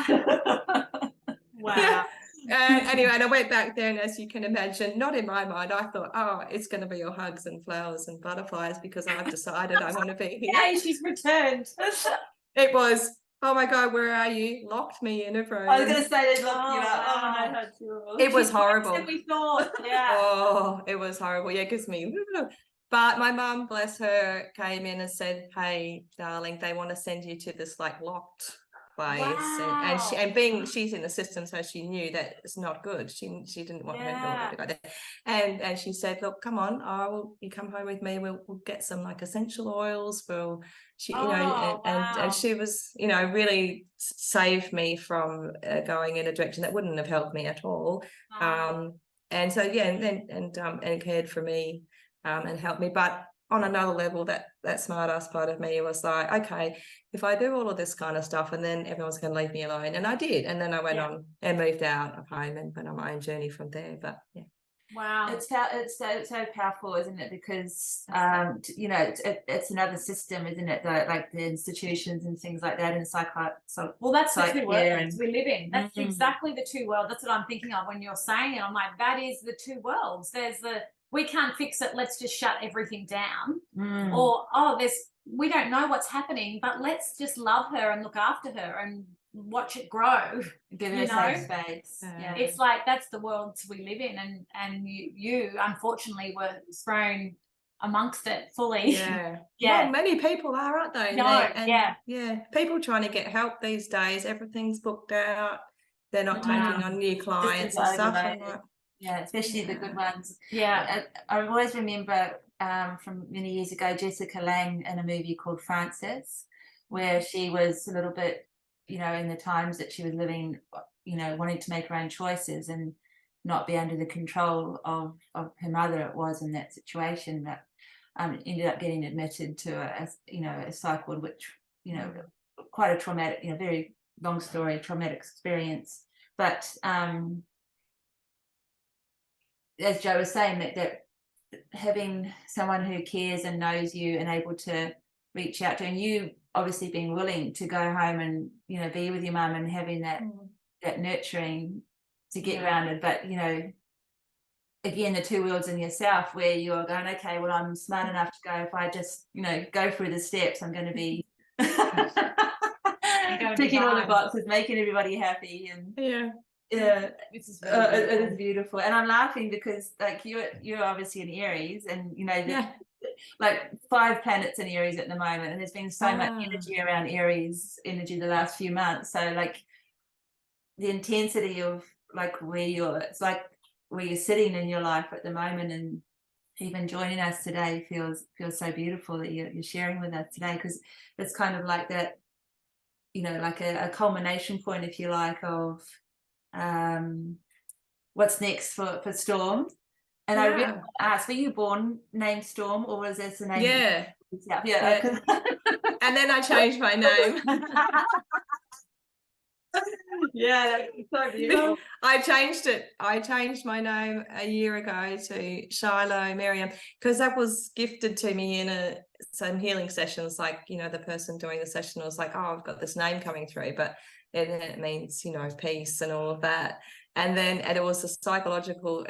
Wow. Anyway, and I went back there, and as you can imagine, not in my mind, I thought, oh, it's going to be all hugs and flowers and butterflies because I've decided I want to be here. Yay, she's returned. It was, oh my God, where are you? Locked me in a room. I was going to say they locked you up. Oh, no, how terrible. It was horrible. Than we thought. Yeah. Oh, it was horrible. Yeah, it gives me. But my mum, bless her, came in and said, hey, darling, they want to send you to this like locked place. Wow. And she's in the system, so she knew that it's not good. She didn't want her daughter to go there. And she said, look, come on, you come home with me, we'll get some like essential oils. And she was, really saved me from going in a direction that wouldn't have helped me at all. And so, and cared for me. And help me, but on another level, that smart ass part of me was like, okay, if I do all of this kind of stuff, and then everyone's going to leave me alone, and I did, and then I went on and moved out of home and went on my own journey from there. But yeah, wow, it's so powerful, isn't it? Because it's another system, isn't it? Like the institutions and things like that, and well, that's the two worlds we live in. That's exactly the two worlds. That's what I'm thinking of when you're saying it. I'm like, that is the two worlds. There's we can't fix it, let's just shut everything down. Or, we don't know what's happening, but let's just love her and look after her and watch it grow. Give her a safe space. It's like, that's the worlds we live in, and you unfortunately were thrown amongst it fully. Well, many people are, aren't they? No, people trying to get help these days, everything's booked out, they're not taking on new clients and stuff. Yeah, especially the good ones. Yeah. I always remember from many years ago, Jessica Lange in a movie called Frances, where she was a little bit, you know, in the times that she was living, you know, wanting to make her own choices and not be under the control of her mother. It was in that situation that ended up getting admitted to a psych ward, which, you know, quite a traumatic, you know, very long story, traumatic experience. But as Joe was saying, that having someone who cares and knows you and able to reach out to, and you obviously being willing to go home and, you know, be with your mum and having that nurturing to get grounded. But, you know, again, the two worlds in yourself where you're going, okay, well, I'm smart enough to go, if I just, you know, go through the steps, I'm going to be ticking all the boxes, making everybody happy. And yeah, This is it is beautiful. And I'm laughing because, like, you're obviously in Aries, and, you know, like 5 planets in Aries at the moment, and there's been so much energy around Aries energy the last few months. So, like, the intensity of, like, it's like where you're sitting in your life at the moment, and even joining us today feels so beautiful that you're sharing with us today, because it's kind of like that, you know, like a culmination point, if you like, of what's next for Storme. And I really want to ask, were you born named Storme, or was this the name? Yeah. And then I changed my name. Yeah, that's so beautiful. I changed it. I changed my name a year ago to Shiloh Miriam, because that was gifted to me in some healing sessions. Like, you know, the person doing the session was like, oh, I've got this name coming through, but it means, you know, peace and all of that. And it was a psychological,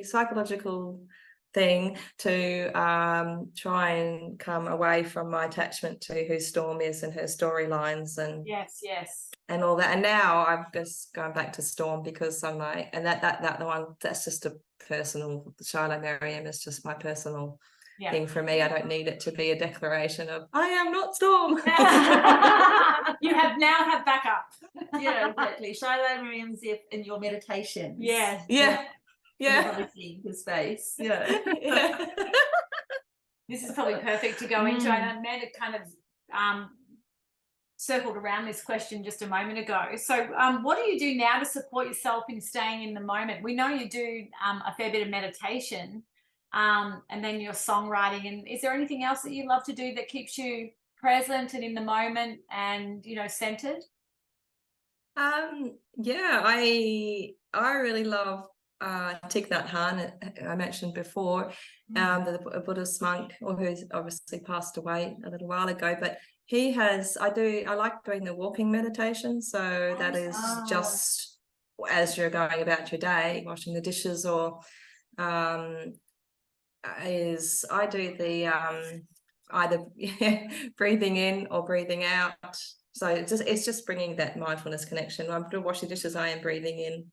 psychological thing to try and come away from my attachment to who Storme is and her storylines and and all that. And now I've just gone back to Storme because I'm like, and that the one that's just a personal, Shiloh Miriam is just my personal thing for me. I don't need it to be a declaration of I am not Storme. You have backup. Yeah, exactly. Shiloh Miriam's in your meditations. Yes. Yeah. Obviously the space. Yeah. This is probably perfect to go into. And Amanda kind of circled around this question just a moment ago. So what do you do now to support yourself in staying in the moment? We know you do a fair bit of meditation and then your songwriting. And is there anything else that you love to do that keeps you present and in the moment and, you know, centered? Yeah, I really love Thich Nhat Hanh, I mentioned before, the Buddhist monk, who's obviously passed away a little while ago, but he has, I like doing the walking meditation. So that is just as you're going about your day, washing the dishes, or I do the either breathing in or breathing out. So it's just bringing that mindfulness connection. I'm washing dishes, I am breathing in,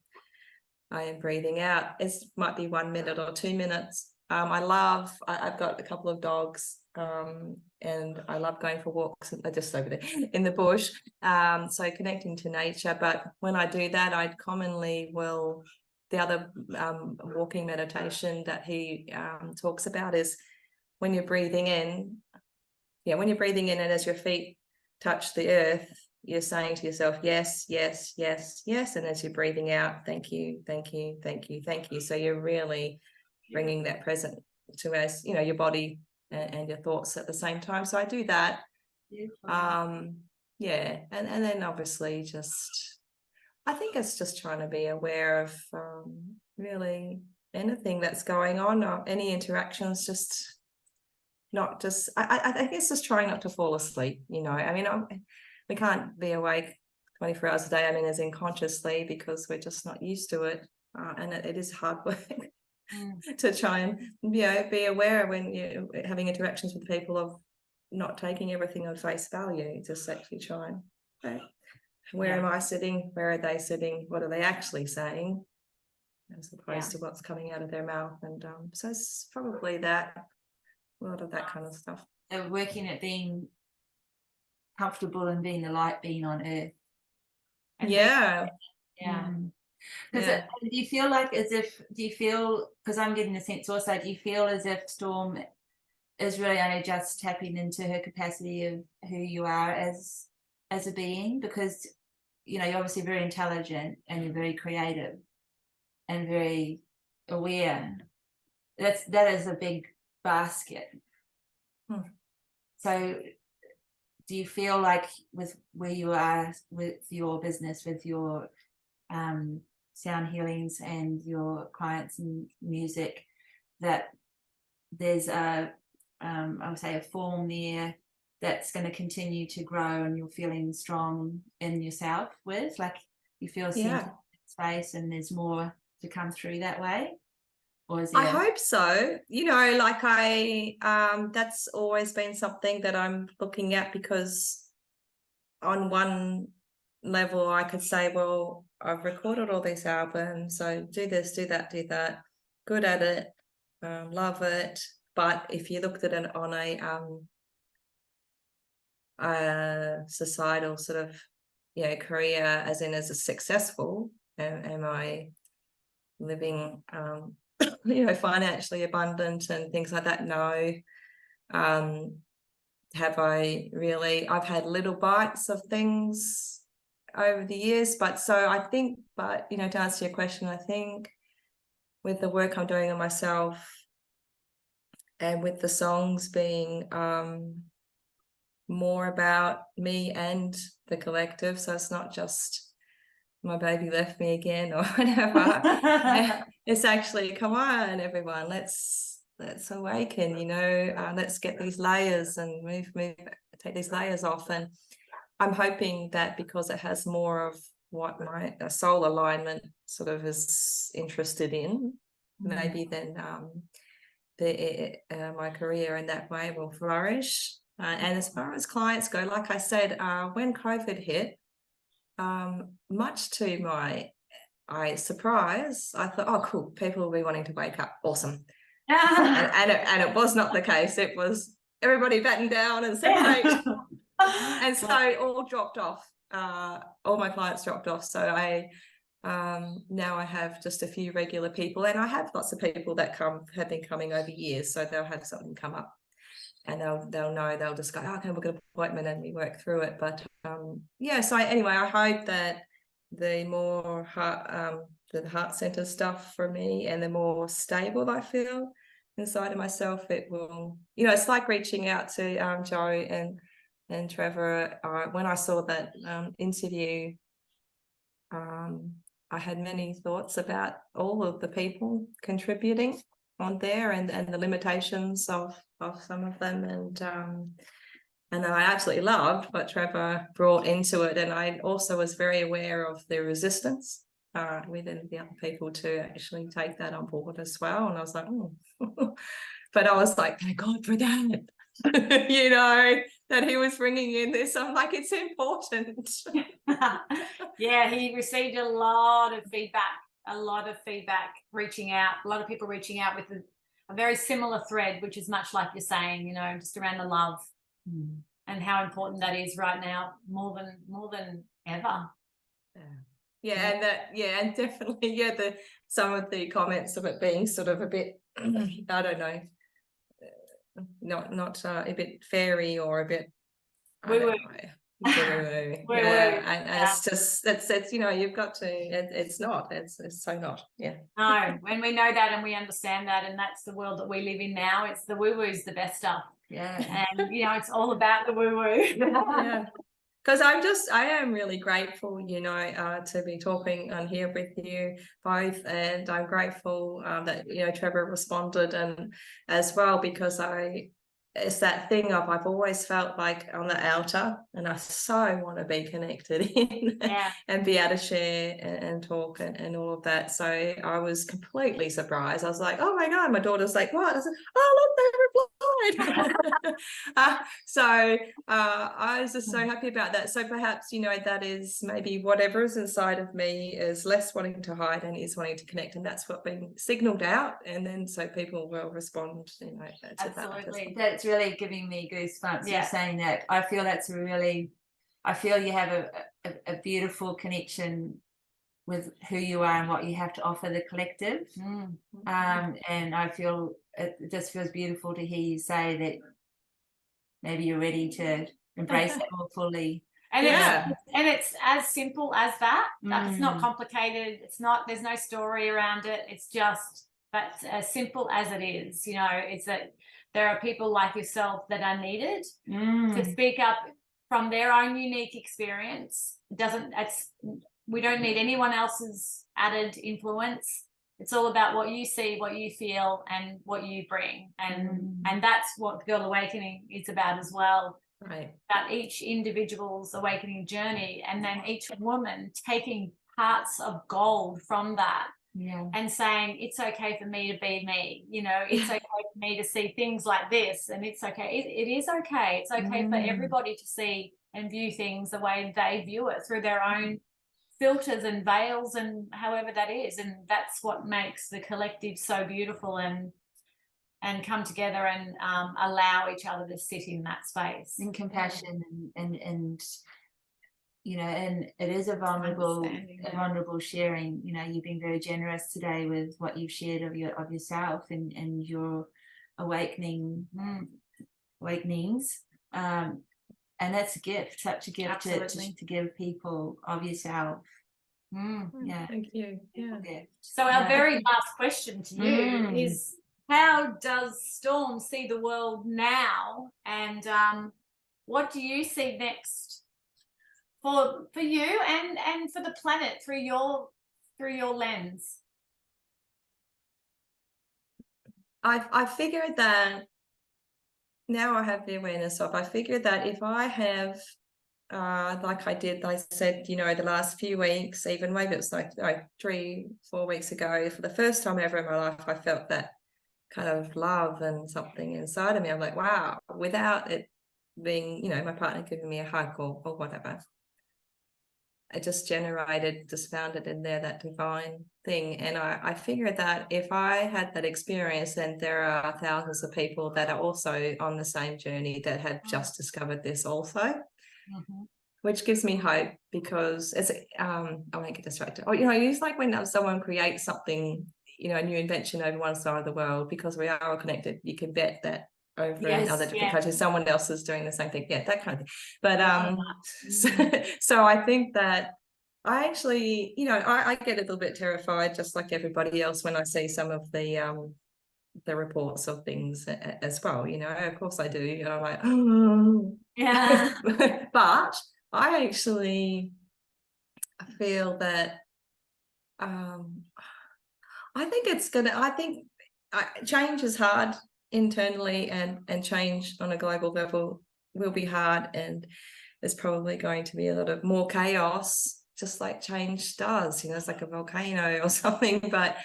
I am breathing out. It might be 1 minute or 2 minutes. I've got a couple of dogs, and I love going for walks just over there in the bush. So connecting to nature. But when I do that, I commonly will, the other walking meditation that he talks about is when you're breathing in. Yeah, when you're breathing in, and as your feet touch the earth, you're saying to yourself, yes, yes, yes, yes. And as you're breathing out, thank you, thank you, thank you, thank you. So you're really bringing that present to, as you know, your body and your thoughts at the same time. So I do that. Yeah. And then obviously just, I think it's just trying to be aware of really anything that's going on, or any interactions, just not just, I guess just trying not to fall asleep, you know. I mean, we can't be awake 24 hours a day, I mean, as in consciously, because we're just not used to it. And it is hard work to try and, you know, be aware when you're having interactions with people of not taking everything on face value, just actually try and, okay, where am I sitting? Where are they sitting? What are they actually saying? As opposed to what's coming out of their mouth. And so it's probably that. A lot of that kind of stuff. And working at being comfortable and being the light being on earth. And Yeah. yeah. Because Yeah. do you feel because I'm getting the sense also, do you feel as if Storm is really only just tapping into her capacity of who you are as a being? Because you're obviously very intelligent and you're very creative and very aware. That is a big basket. So do you feel like with where you are with your business, with your sound healings and your clients and music, that there's I would say a form there that's going to continue to grow and you're feeling strong in yourself with, like you feel centered space and there's more to come through that way? Or is there... I hope so. Like that's always been something that I'm looking at, because on one level I could say, well, I've recorded all these albums, so do this, do that, good at it, love it. But if you looked at it on a societal sort of career, as in as a successful, am I living financially abundant and things like that? No. Have I really? I've had little bites of things over the years, but to answer your question, I think with the work I'm doing on myself and with the songs being more about me and the collective, so it's not just my baby left me again or whatever. It's actually, come on everyone, let's awaken, let's get these layers and move, take these layers off. And I'm hoping that because it has more of what my soul alignment sort of is interested in, maybe then my career in that way will flourish. And as far as clients go, like I said, when COVID hit, much to my surprise, I thought, oh cool, people will be wanting to wake up, awesome. and it was not the case. It was everybody battened down and separate. And so all dropped off. All my clients dropped off. So I now I have just a few regular people, and I have lots of people that have been coming over years, so they'll have something come up and they'll know, they'll just go, oh, can we book an appointment, and we work through it. But so anyway, I hope that the more heart center stuff for me and the more stable I feel inside of myself, it will, it's like reaching out to Joe and Trevor. When I saw that interview, I had many thoughts about all of the people contributing on there and the limitations of some of them, and I absolutely loved what Trevor brought into it. And I also was very aware of the resistance within the other people to actually take that on board as well. And I was like, oh. But I was like, thank God for that. That he was bringing in this. I'm like, it's important. Yeah, he received a lot of feedback, reaching out, a lot of people reaching out with a very similar thread, which is much like you're saying, just around the love and how important that is right now, more than ever. And definitely, some of the comments of it being sort of a bit, I don't know, not a bit fairy or a bit, and it's just it's you've got to, it's so not. No, when we know that and we understand that, and that's the world that we live in now, it's the woo-woo's the best stuff. And it's all about the woo-woo. Because I am really grateful, to be talking on here with you both, and I'm grateful that Trevor responded and as well, because it's that thing of, I've always felt like on the outer, and I so want to be connected in and be able to share and talk and all of that. So I was completely surprised. I was like, oh my God, my daughter's like, what? I said, oh, look, they replied. So I was just so happy about that. So perhaps, that is maybe whatever is inside of me is less wanting to hide and is wanting to connect. And that's what being signaled out. And then so people will respond, to Absolutely. that. That's really giving me goosebumps. You're saying that. I feel you have a beautiful connection with who you are and what you have to offer the collective. And I feel it just feels beautiful to hear you say that maybe you're ready to embrace it more fully. And Yeah. it's as simple as that. Like, it's not complicated. It's not, there's no story around it. It's just, that's as simple as it is. You know, it's that there are people like yourself that are needed to speak up from their own unique experience. We don't need anyone else's added influence. It's all about what you see, what you feel, and what you bring. And that's what Girl Awakening is about as well. Right. About each individual's awakening journey, and then each woman taking parts of gold from that and saying, it's okay for me to be me. You know, it's okay for me to see things like this, and it's okay. It is okay. It's okay for everybody to see and view things the way they view it, through their own filters and veils, and however that is. And that's what makes the collective so beautiful, and come together and allow each other to sit in that space. And compassion and you know, and it is a vulnerable sharing. You know, you've been very generous today with what you've shared of yourself and your awakenings. And that's a gift, such a gift to give people of yourself. Yeah. Thank you. Yeah. So our very last question to you is, how does Storm see the world now, and what do you see next for you and for the planet through your lens? I figured that now I have the awareness of, I figured that if I have, like I said, you know, the last few weeks, even maybe it was like 3-4 weeks ago, for the first time ever in my life, I felt that kind of love and something inside of me. I'm like, wow, without it being, you know, my partner giving me a hug or whatever. It just found it in there, that divine thing. And I figured that if I had that experience, then there are thousands of people that are also on the same journey that have just discovered this also, which gives me hope, because it's, I won't get distracted. Oh, you know, it's like when someone creates something, you know, a new invention over one side of the world, because we are all connected, you can bet that over in other different countries, someone else is doing the same thing. Yeah, that kind of thing. But so I think that I actually, you know, I get a little bit terrified, just like everybody else, when I see some of the reports of things as well. You know, of course I do. And I'm like, oh. Yeah. But I actually feel that I think change is hard internally, and change on a global level will be hard, and there's probably going to be a lot of more chaos, just like change does. You know, it's like a volcano or something, but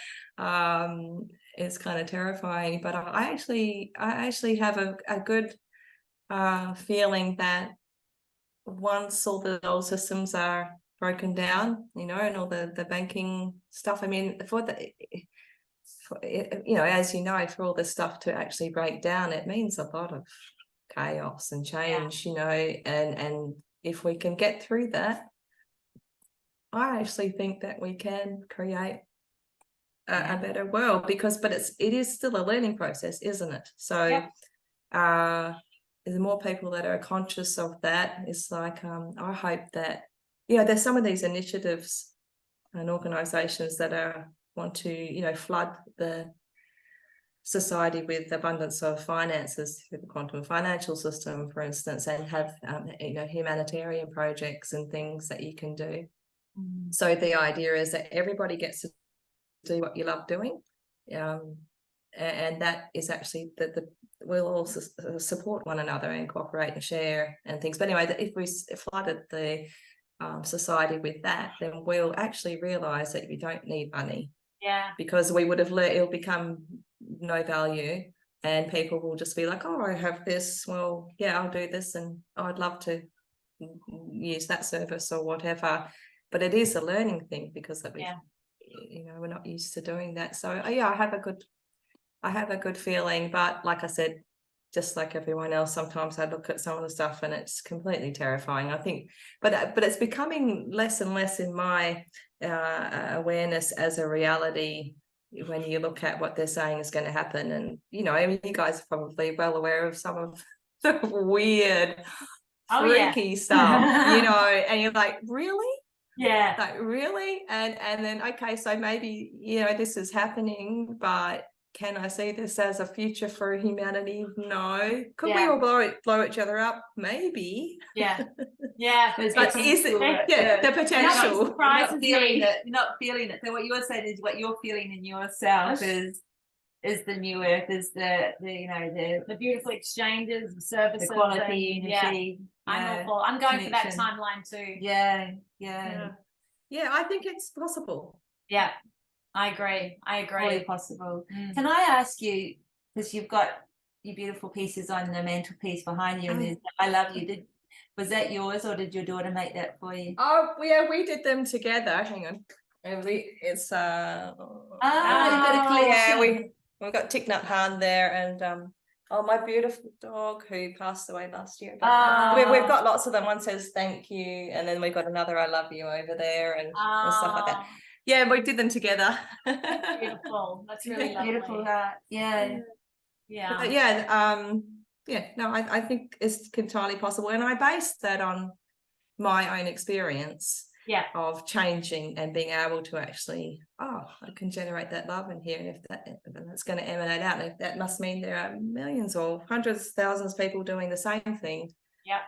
it's kind of terrifying. But I actually have a good feeling that once all the old systems are broken down, you know, and all the banking stuff, I mean, you know, as you know, for all this stuff to actually break down, it means a lot of chaos and change, you know, and if we can get through that, I actually think that we can create a better world, but it is still a learning process, isn't it? So the more people that are conscious of that, it's like, I hope that, you know, there's some of these initiatives and organizations that want to, you know, flood the society with abundance of finances through the quantum financial system, for instance, and have, you know, humanitarian projects and things that you can do. So the idea is that everybody gets to do what you love doing, and that is actually we'll all support one another and cooperate and share and things. But anyway, if we flooded the society with that, then we'll actually realize that you don't need money. Because we would have it'll become no value, and people will just be like, oh, I have this, well, yeah, I'll do this, and I'd love to use that service or whatever. But it is a learning thing, because that we, you know, we're not used to doing that. So yeah, I have a good feeling. But like I said, just like everyone else, sometimes I look at some of the stuff and it's completely terrifying, I think. But it's becoming less and less in my awareness as a reality when you look at what they're saying is going to happen. And, you know, I mean, you guys are probably well aware of some of the weird, freaky stuff, you know, and you're like, really? Yeah. Like, really? And then, okay, so maybe, you know, this is happening, but can I see this as a future for humanity? No. Could we all blow each other up? Maybe. Yeah. Yeah. But is it the potential? You're not feeling it. So what you're saying is what you're feeling in yourself is the new earth, is the you know, the beautiful exchanges, the services, the quality, unity. I'm going for that timeline too. Yeah. I think it's possible. Yeah, I agree. Fully possible. Can I ask you, because you've got your beautiful pieces on the mantelpiece behind you, and there's I Love You. Was that yours, or did your daughter make that for you? Oh, yeah, we did them together. Hang on. And it's you've got a collection. We've got Thich Nhat Hanh there, and my beautiful dog who passed away last year. We've got lots of them. One says thank you, and then we've got another I love you over there, and stuff like that. Yeah, we did them together. That's beautiful. That's really lovely. Beautiful. I think it's entirely possible, and I base that on my own experience of changing and being able to actually, I can generate that love in here, and if that's going to emanate out, and if that must mean there are millions or hundreds of thousands of people doing the same thing.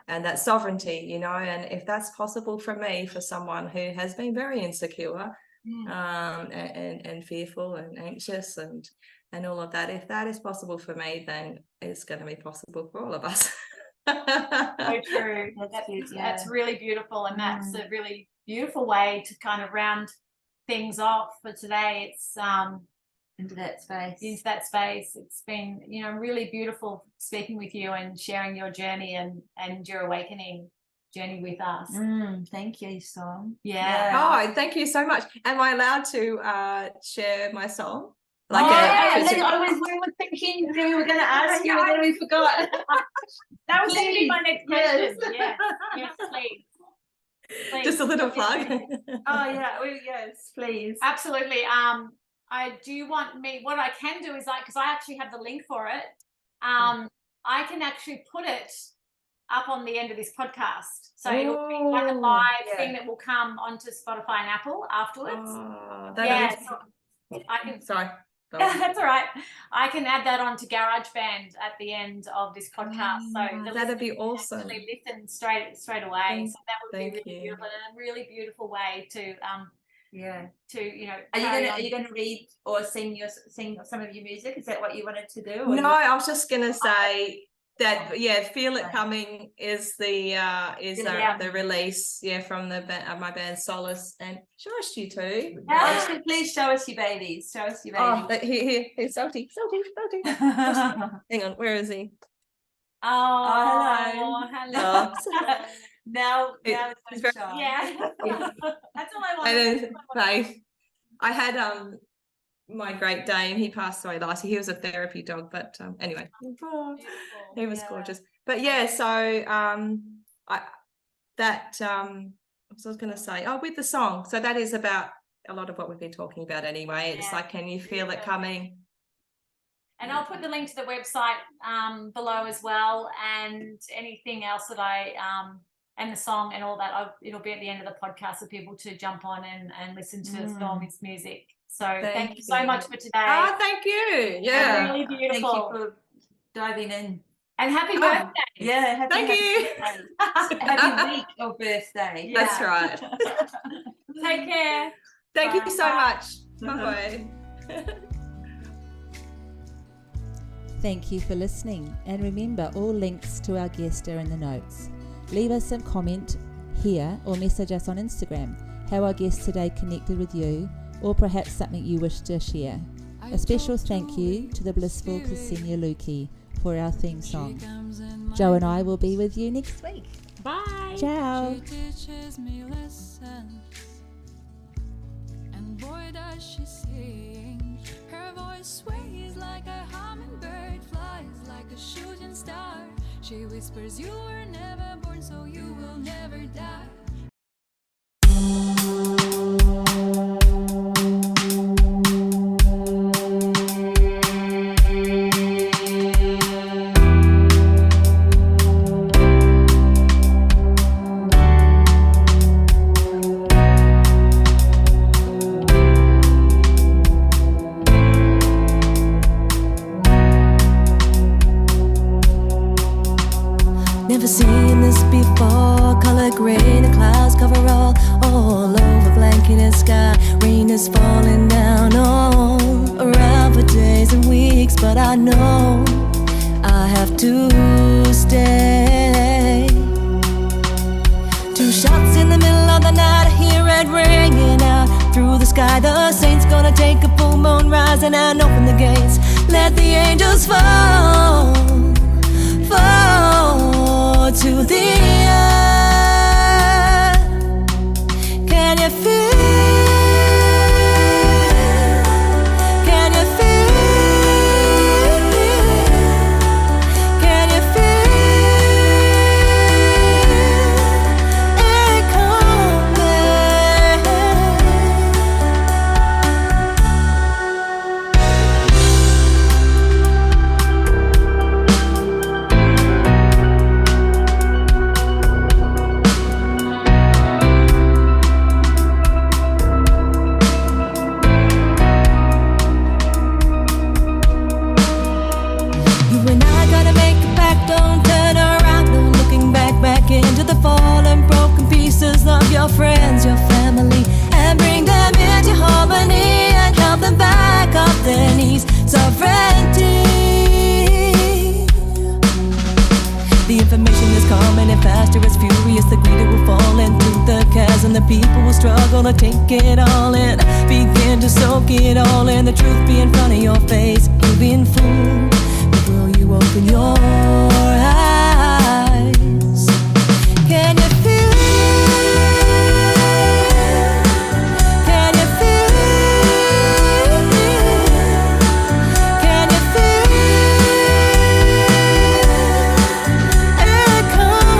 And that sovereignty, you know, and if that's possible for me, for someone who has been very insecure and fearful and anxious and all of that, if that is possible for me, then it's going to be possible for all of us. So true. That's really beautiful, and that's a really beautiful way to kind of round things off for today. It's into that space. It's been, you know, really beautiful speaking with you and sharing your journey and your awakening journey with us. Thank you, Storme. Oh, thank you so much. Am I allowed to share my song? We were thinking we were going to ask you, and then we forgot. That was going to be my next question. Yes, please. Just a little plug. Yes, please. Absolutely. Do you want me? What I can do is because I actually have the link for it. I can actually put it up on the end of this podcast, so it'll be like a live thing that will come onto Spotify and Apple afterwards. I can. Sorry. That's all right. I can add that onto GarageBand at the end of this podcast, so that'd be awesome. Actually, listen straight away. So that would be really beautiful, and a really beautiful way to you know. Are you going to read or sing some of your music? Is that what you wanted to do? No, I was just going to say that Feel It Coming is the release from the my band Solace, and Josh, you too. Please show us your babies. Here's Salty. Hang on, where is he? Hello. Now it's very that's all I want. And then Faith, I had my Great Dane, he passed away last year. He was a therapy dog, but anyway, he was gorgeous. But I was going to say, with the song. So that is about a lot of what we've been talking about anyway. It's like, can you feel it coming? And I'll put the link to the website below as well, and anything else that and the song and all that, it'll be at the end of the podcast for people to jump on and listen to Storme's music. So thank you so much for today. Oh, thank you. Yeah. Really beautiful. Thank you for diving in. And happy birthday. Yeah. Thank you. Happy week of birthday. Yeah. That's right. Take care. Thank you so much. Bye. Thank you for listening, and remember, all links to our guest are in the notes. Leave us a comment here or message us on Instagram how our guest today connected with you, or perhaps something you wish to share. A special thank you to the blissful Ksenia Luki for our theme song. Joe and I will be with you next week. Bye. Ciao. She teaches me lessons, and boy does she sing. Her voice sways like a hummingbird. flies like a shooting star. She whispers you were never born, so you will never die. Never seen this before. Color gray, the clouds cover all over blanketed sky. Rain is falling down all around for days and weeks, but I know I have to stay. Two shots in the middle of the night, I hear it ringing out through the sky. The saints gonna take a full moon rising and open the gates. Let the angels fall to the earth. Can you feel? Can you feel? Can you feel it coming? Into the fallen, broken pieces of your friends, your family, and bring them into harmony and help them back up their knees. Sovereignty. The information is coming and faster, it's furious. The greedy will fall into the chasm. The people will struggle to take it all in, begin to soak it all in. The truth be in front of your face. You've been fooled, but will you open your eyes? Can you feel? Can you feel? Can you feel it coming?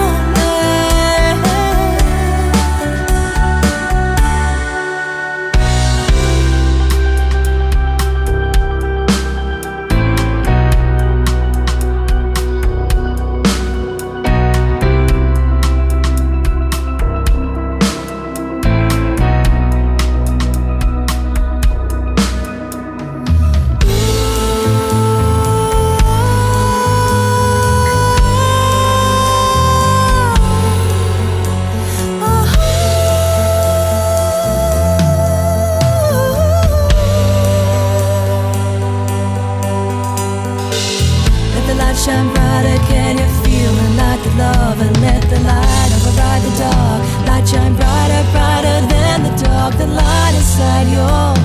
Shine brighter, can you feel the light, the love, and let the light override the dark. Light shine brighter, brighter than the dark, the light inside your heart.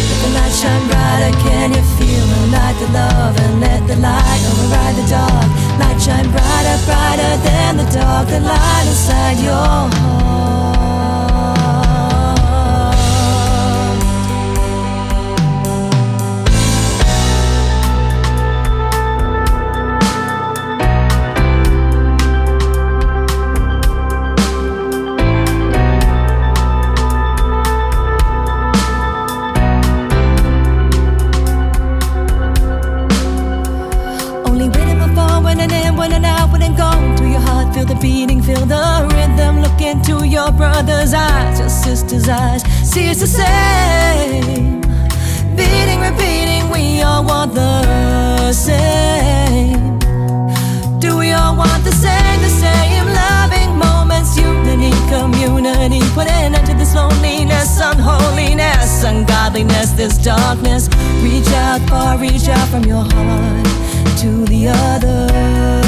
Let the light shine brighter, can you feel the light, the love, and let the light override the dark. Light shine brighter, brighter than the dark, the light inside your heart. Feel the beating, feel the rhythm. Look into your brother's eyes, your sister's eyes. See, it's the same. Beating, repeating, we all want the same. Do we all want the same? The same loving moments, unity, community. Put an end to this loneliness, unholiness, ungodliness, this darkness. Reach out far, reach out from your heart to the other.